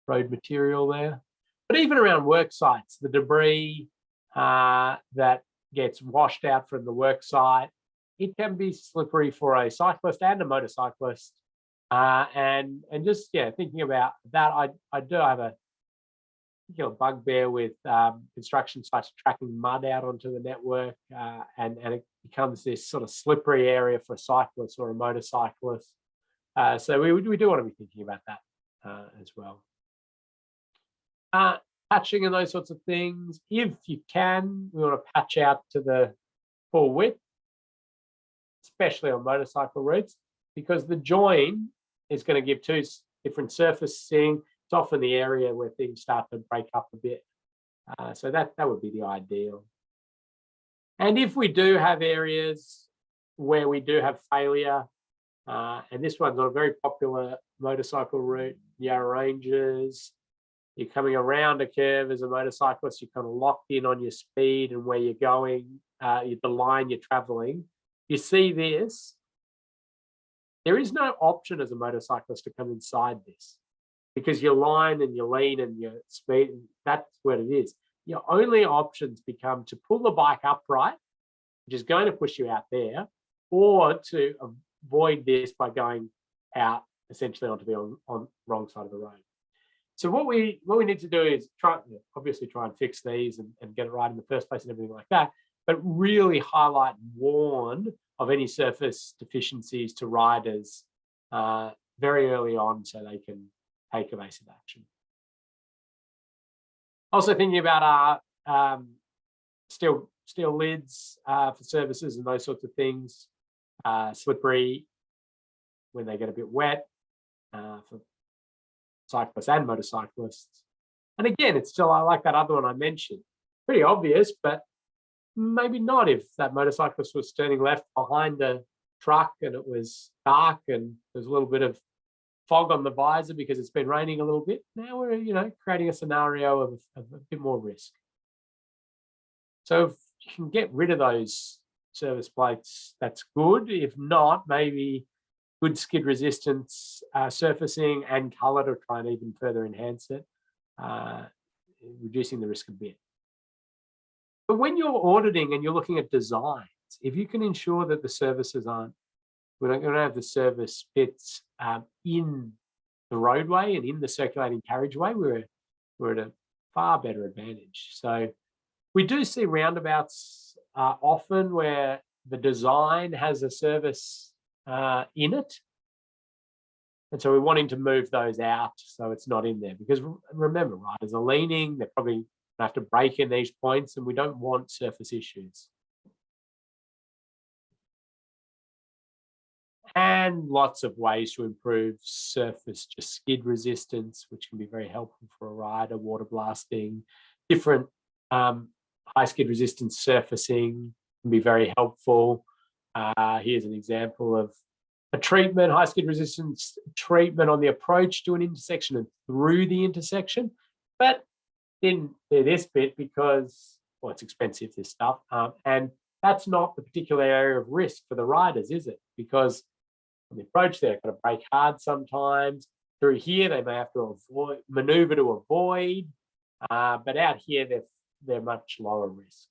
road material there. But even around work sites, the debris that gets washed out from the work site, it can be slippery for a cyclist and a motorcyclist. And just thinking about that, I do have bugbear with construction sites tracking mud out onto the network, and it becomes this sort of slippery area for a cyclist or a motorcyclist. So we do want to be thinking about that as well. Patching and those sorts of things. If you can, we want to patch out to the full width, especially on motorcycle routes, because the join is going to give two different surfacing. It's often the area where things start to break up a bit. So that would be the ideal. And if we do have areas where we do have failure, and this one's on a very popular motorcycle route, Yarra Ranges, you're coming around a curve as a motorcyclist, you're kind of locked in on your speed and where you're going, the line you're traveling. You see this, there is no option as a motorcyclist to come inside this, because your line and your lean and your speed, that's what it is. Your only options become to pull the bike upright, which is going to push you out there, or to avoid this by going out essentially onto the wrong side of the road. So what we need to do is obviously try and fix these and get it right in the first place and everything like that, but really highlight and warn of any surface deficiencies to riders very early on so they can take evasive action. Also thinking about our steel lids for services and those sorts of things, slippery when they get a bit wet for cyclists and motorcyclists. And again, it's still, I like that other one I mentioned, pretty obvious, but maybe not if that motorcyclist was turning left behind a truck and it was dark and there's a little bit of fog on the visor because it's been raining a little bit. Now we're, creating a scenario of a bit more risk. So if you can get rid of those service plates, that's good. If not, maybe good skid resistance surfacing and color to try and even further enhance it, reducing the risk a bit. But when you're auditing and you're looking at designs, if you can ensure that the services we're not going to have the service pits in the roadway and in the circulating carriageway, we're at a far better advantage. So we do see roundabouts often where the design has a service in it. And so we're wanting to move those out so it's not in there, because remember, riders are leaning, they're probably have to brake in these points, and we don't want surface issues. And lots of ways to improve surface just skid resistance, which can be very helpful for a rider, water blasting, different high skid resistance surfacing can be very helpful. Here's an example of a treatment, high skid resistance treatment on the approach to an intersection and through the intersection, but didn't do this bit because, well, it's expensive, this stuff. And that's not the particular area of risk for the riders, is it? Because on the approach, they've got to brake hard sometimes. Through here, they may have to maneuver to avoid, but out here, they're much lower risk.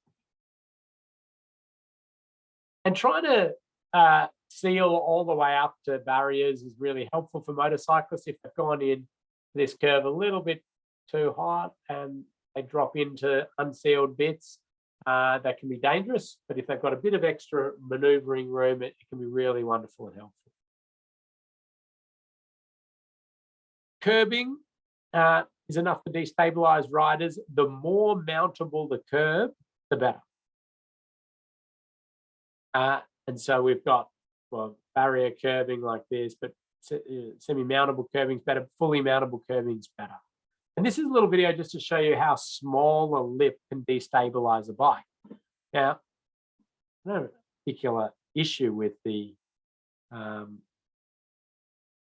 And trying to seal all the way up to barriers is really helpful for motorcyclists. If they've gone in this curve a little bit too hot and they drop into unsealed bits, that can be dangerous. But if they've got a bit of extra maneuvering room, it can be really wonderful and helpful. Curbing is enough to destabilize riders. The more mountable the curb, the better. And so we've got, well, barrier curbing like this, but semi-mountable curbing is better, fully mountable curbing is better. And this is a little video just to show you how small a lip can destabilize a bike. Now, no particular issue with the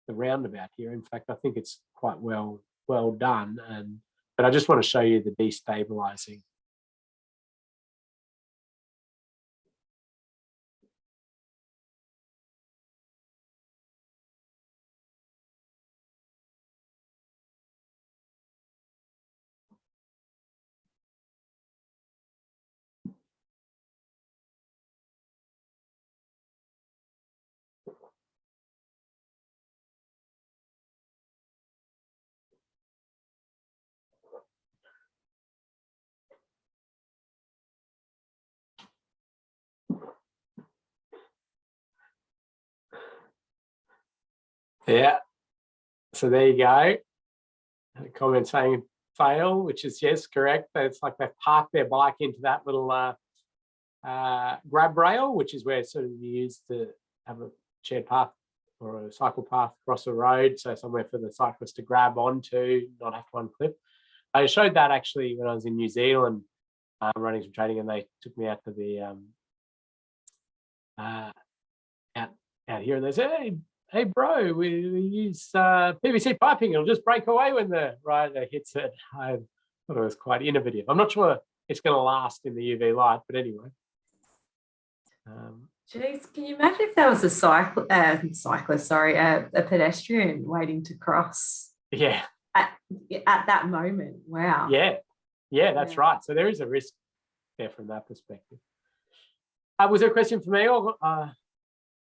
roundabout here. In fact, I think it's quite well done. But I just want to show you the destabilizing. Yeah. So there you go. A comment saying fail, which is yes, correct. It's like they've parked their bike into that little grab rail, which is where sort of you use to have a shared path or a cycle path across a road. So somewhere for the cyclist to grab onto, not have to unclip. I showed that actually when I was in New Zealand running some training, and they took me out to the out here, and they said, hey bro, we use PVC piping, it'll just break away when the rider hits it. I thought it was quite innovative. I'm not sure it's going to last in the UV light, but anyway. Jeez, can you imagine if there was a cyclist, a pedestrian waiting to cross? Yeah. At that moment. Wow. Yeah, that's right. So there is a risk there from that perspective. Was there a question for me? Or,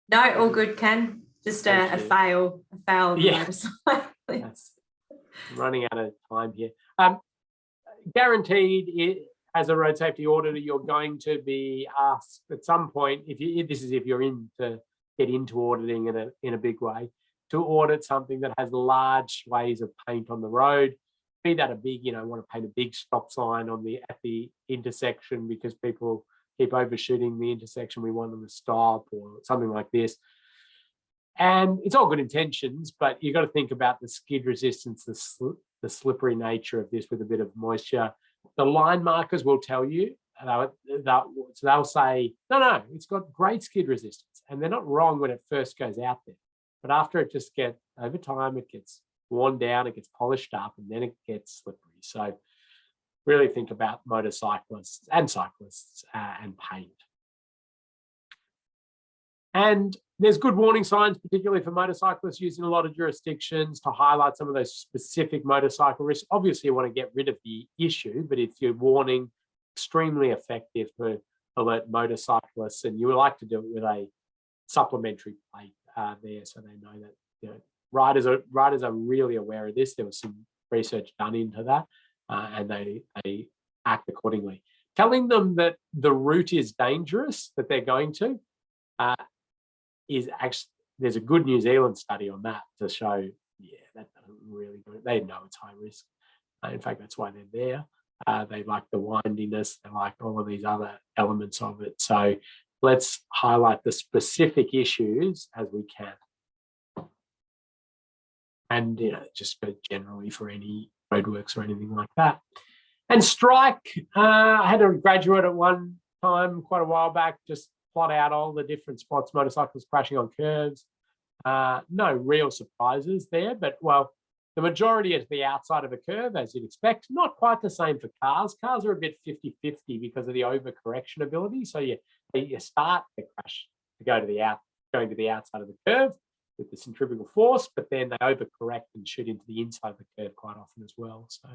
no, all good, Ken. Just a fail of the motorcyclist. Running out of time here. Guaranteed, as a road safety auditor, you're going to be asked at some point, if you're in to get into auditing in a big way, to audit something that has large sways of paint on the road. Be that a big, want to paint a big stop sign at the intersection because people keep overshooting the intersection, we want them to stop, or something like this. And it's all good intentions, but you've got to think about the skid resistance, the slippery nature of this with a bit of moisture. The line markers will tell you, they'll say, no, it's got great skid resistance. And they're not wrong when it first goes out there. But after it just gets, over time, it gets worn down, it gets polished up, and then it gets slippery. So really think about motorcyclists and cyclists and paint. And there's good warning signs, particularly for motorcyclists, used in a lot of jurisdictions to highlight some of those specific motorcycle risks. Obviously, you want to get rid of the issue, but if you're warning, extremely effective to alert motorcyclists, and you would like to do it with a supplementary plate there, so they know that riders are really aware of this. There was some research done into that, and they act accordingly. Telling them that the route is dangerous that they're going to. Is actually, there's a good New Zealand study on that to show, that doesn't really do it. They know it's high risk. In fact, that's why they're there. They like the windiness, they like all of these other elements of it. So let's highlight the specific issues as we can. And just go generally for any roadworks or anything like that. And strike, I had a graduate at one time, quite a while back, just plot out all the different spots motorcycles crashing on curves. No real surprises there, but the majority is the outside of a curve, as you'd expect. Not quite the same for cars. Cars are a bit 50-50 because of the overcorrection ability. So you start the crash to going to the outside of the curve with the centrifugal force, but then they overcorrect and shoot into the inside of the curve quite often as well. So,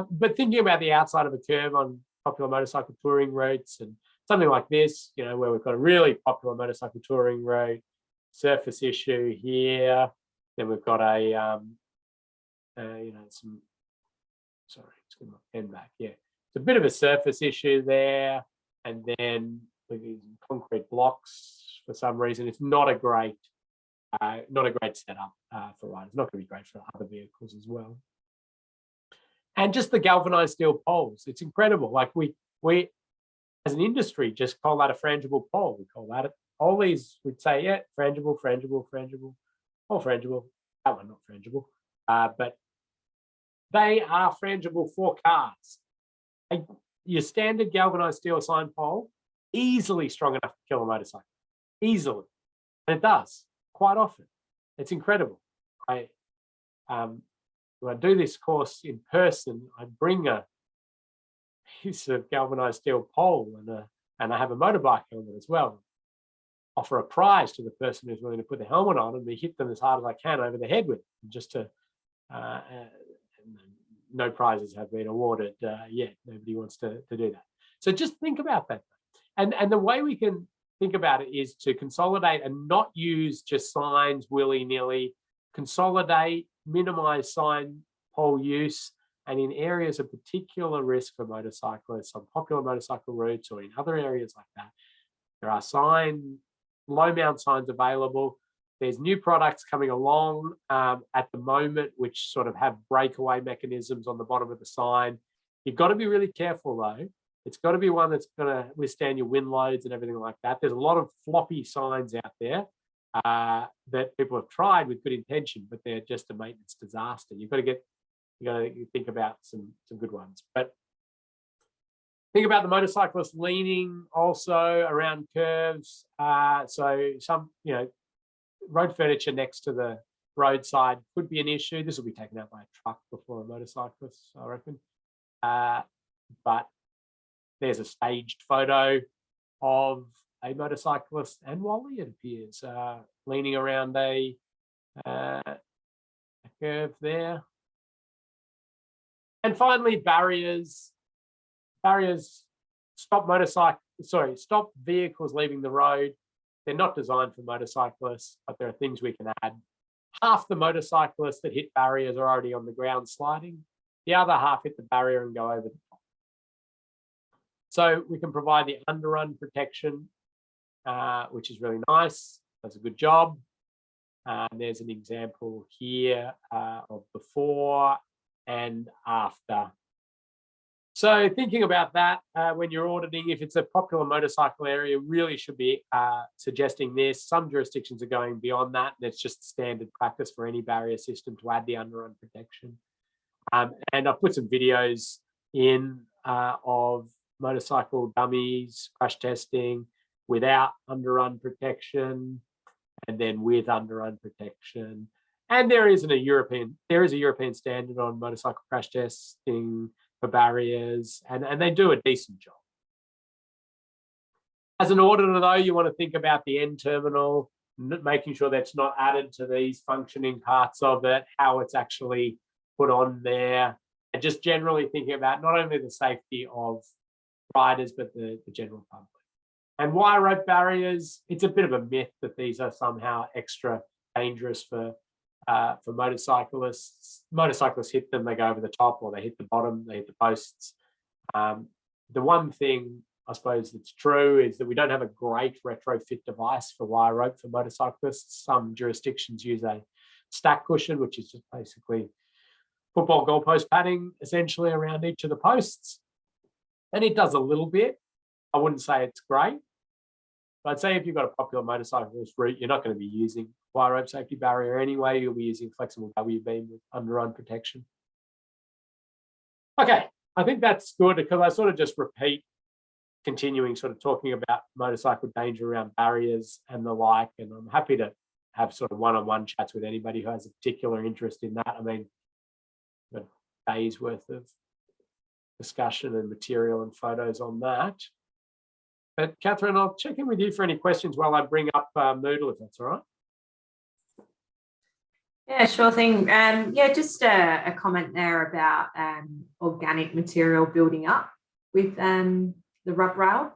but thinking about the outside of a curve on popular motorcycle touring routes and something like this, where we've got a really popular motorcycle touring route, surface issue here. Then we've got some, sorry, let's get my pen back. Yeah, it's a bit of a surface issue there. And then with these concrete blocks, for some reason, it's not a great setup for riders. Not going to be great for other vehicles as well. And just the galvanized steel poles, it's incredible. Like we as an industry just call that a frangible pole. We call that all these, we'd say, frangible, all frangible. That one not frangible, but they are frangible for cars. Your standard galvanized steel sign pole, easily strong enough to kill a motorcycle, easily, and it does quite often. It's incredible. When I do this course in person, I bring a piece of galvanized steel pole and I have a motorbike helmet as well. Offer a prize to the person who's willing to put the helmet on, and we hit them as hard as I can over the head with it, just to. No prizes have been awarded yet. Nobody wants to do that. So just think about that, and the way we can think about it is to consolidate and not use just signs willy-nilly. Consolidate, minimize sign pole use, and in areas of particular risk for motorcyclists on popular motorcycle routes or in other areas like that, there are low mount signs available. There's new products coming along at the moment, which sort of have breakaway mechanisms on the bottom of the sign. You've got to be really careful though. It's got to be one that's going to withstand your wind loads and everything like that. There's a lot of floppy signs out there that people have tried with good intention, but they're just a maintenance disaster. You got to think about some good ones. But think about the motorcyclist leaning also around curves. So some, road furniture next to the roadside could be an issue. This will be taken out by a truck before a motorcyclist, I reckon. But there's a staged photo of a motorcyclist and Wally, it appears, leaning around a curve there. And finally, barriers. Barriers stop vehicles leaving the road. They're not designed for motorcyclists, but there are things we can add. Half the motorcyclists that hit barriers are already on the ground sliding. The other half hit the barrier and go over the top. So we can provide the underrun protection, which is really nice. Does a good job. There's an example here of before and after. So thinking about that, when you're auditing, if it's a popular motorcycle area, really should be suggesting this. Some jurisdictions are going beyond that, and it's just standard practice for any barrier system to add the underrun protection. And I've put some videos in of motorcycle dummies, crash testing without underrun protection, and then with underrun protection. And there is a European standard on motorcycle crash testing for barriers, and they do a decent job. As an auditor, though, you want to think about the end terminal, making sure that's not added to these functioning parts of it, how it's actually put on there, and just generally thinking about not only the safety of riders, but the general public. And wire rope barriers, it's a bit of a myth that these are somehow extra dangerous for motorcyclists. Motorcyclists hit them, they go over the top, or they hit the bottom, they hit the posts. The one thing I suppose that's true is that we don't have a great retrofit device for wire rope for motorcyclists. Some jurisdictions use a stack cushion, which is just basically football goalpost padding essentially around each of the posts. And it does a little bit. I wouldn't say it's great. But I'd say if you've got a popular motorcyclist route, you're not going to be using wire rope safety barrier anyway. You'll be using flexible W-beam with underrun protection. Okay, I think that's good because I sort of just repeat, continuing sort of talking about motorcycle danger around barriers and the like. And I'm happy to have sort of one-on-one chats with anybody who has a particular interest in that. I mean, a day's worth of discussion and material and photos on that. But Catherine, I'll check in with you for any questions while I bring up Moodle, if that's all right. Yeah, sure thing. Yeah, just a comment there about organic material building up with the rub rail.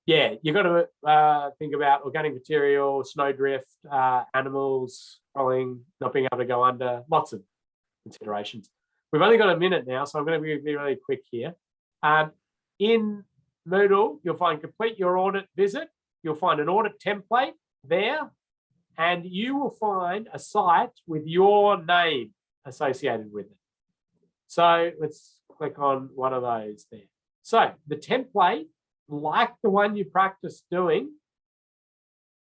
Yeah, you've got to think about organic material, snowdrift, animals, crawling, not being able to go under, lots of considerations. We've only got a minute now, so I'm going to be really quick here. In Moodle, you'll find complete your audit visit. You'll find an audit template there, and you will find a site with your name associated with it. So let's click on one of those there. So the template, like the one you practiced doing.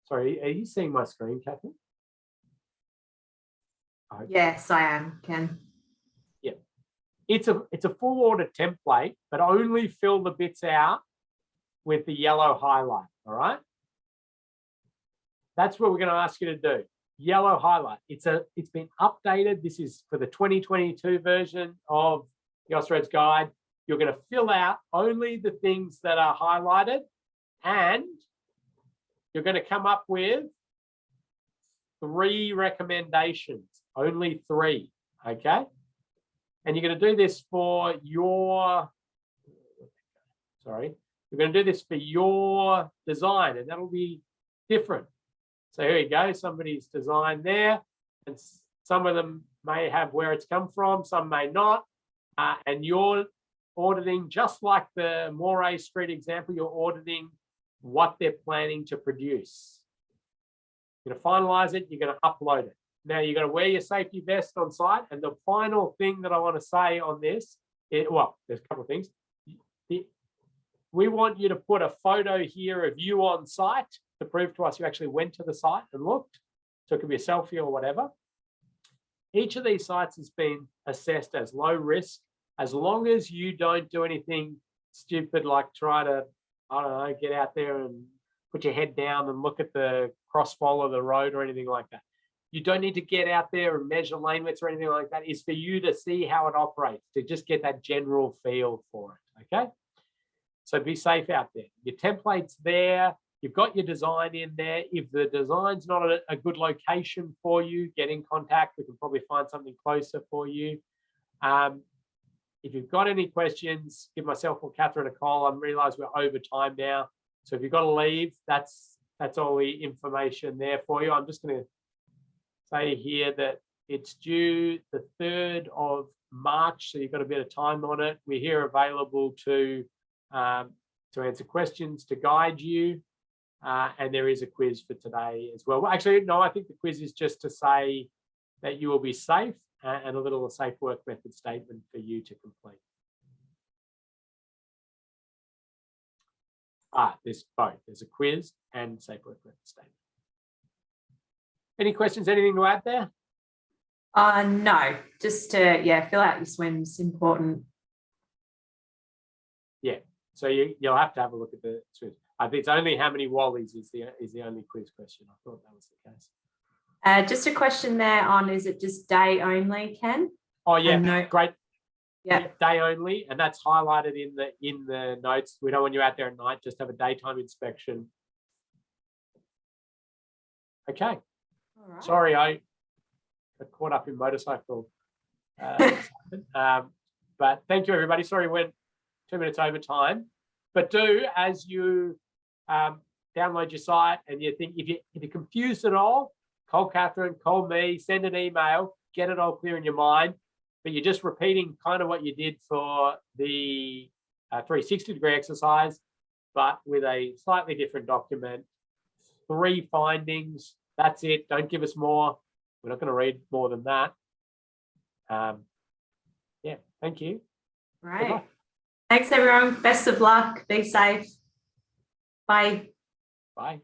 Sorry, are you seeing my screen, Catherine? Yes, I am, Ken. Yeah. It's a full audit template, but only fill the bits out with the yellow highlight, all right? That's what we're going to ask you to do. Yellow highlight. It's been updated. This is for the 2022 version of the Austroads Guide. You're going to fill out only the things that are highlighted, and you're going to come up with 3 recommendations, only 3, okay? And you're going to do this for your, you're going to do this for your design, and that'll be different. So here you go, somebody's design there, and some of them may have where it's come from, some may not, and you're auditing, just like the Moray Street example, you're auditing what they're planning to produce. You're going to finalize it. You're going to upload it. Now, you're going to wear your safety vest on site. And the final thing that I want to say on this, well, there's a couple of things. We want you to put a photo here of you on site to prove to us you actually went to the site and looked. So it could be a selfie or whatever. Each of these sites has been assessed as low risk, as long as you don't do anything stupid like try to, I don't know, get out there and put your head down and look at the crossfall of the road or anything like that. You don't need to get out there and measure lane widths or anything like that. It's for you to see how it operates, to just get that general feel for it, okay? So be safe out there. Your template's there. You've got your design in there. If the design's not a good location for you, get in contact. We can probably find something closer for you. If you've got any questions, give myself or Catherine a call. I realize we're over time now. So if you've got to leave, that's all the information there for you. I'm just going to say here that it's due the 3rd of March, so you've got a bit of time on it. We're here available to answer questions, to guide you, and there is a quiz for today as well. Well, actually, no, I think the quiz is just to say that you will be safe and a little safe work method statement for you to complete. There's both. There's a quiz and safe work method statement. Any questions, anything to add there? No, just to, fill out your swims, important. Yeah, so you'll have to have a look at the swims. I think it's only how many wallies is the only quiz question. I thought that was the case. Just a question there on, is it just day only, Ken? Oh yeah, no, great. Yeah, day only, and that's highlighted in the notes. We don't want you out there at night. Just have a daytime inspection. Okay. all right. Sorry, I got caught up in motorcycle. But thank you, everybody. Sorry, we went 2 minutes over time. But do, as you download your site and you think, if you're confused at all, call Catherine, call me, send an email, get it all clear in your mind. But you're just repeating kind of what you did for the 360-degree exercise, but with a slightly different document. 3 findings. That's it. Don't give us more. We're not going to read more than that. Yeah, thank you. Right. Thanks, everyone. Best of luck. Be safe. Bye. Bye.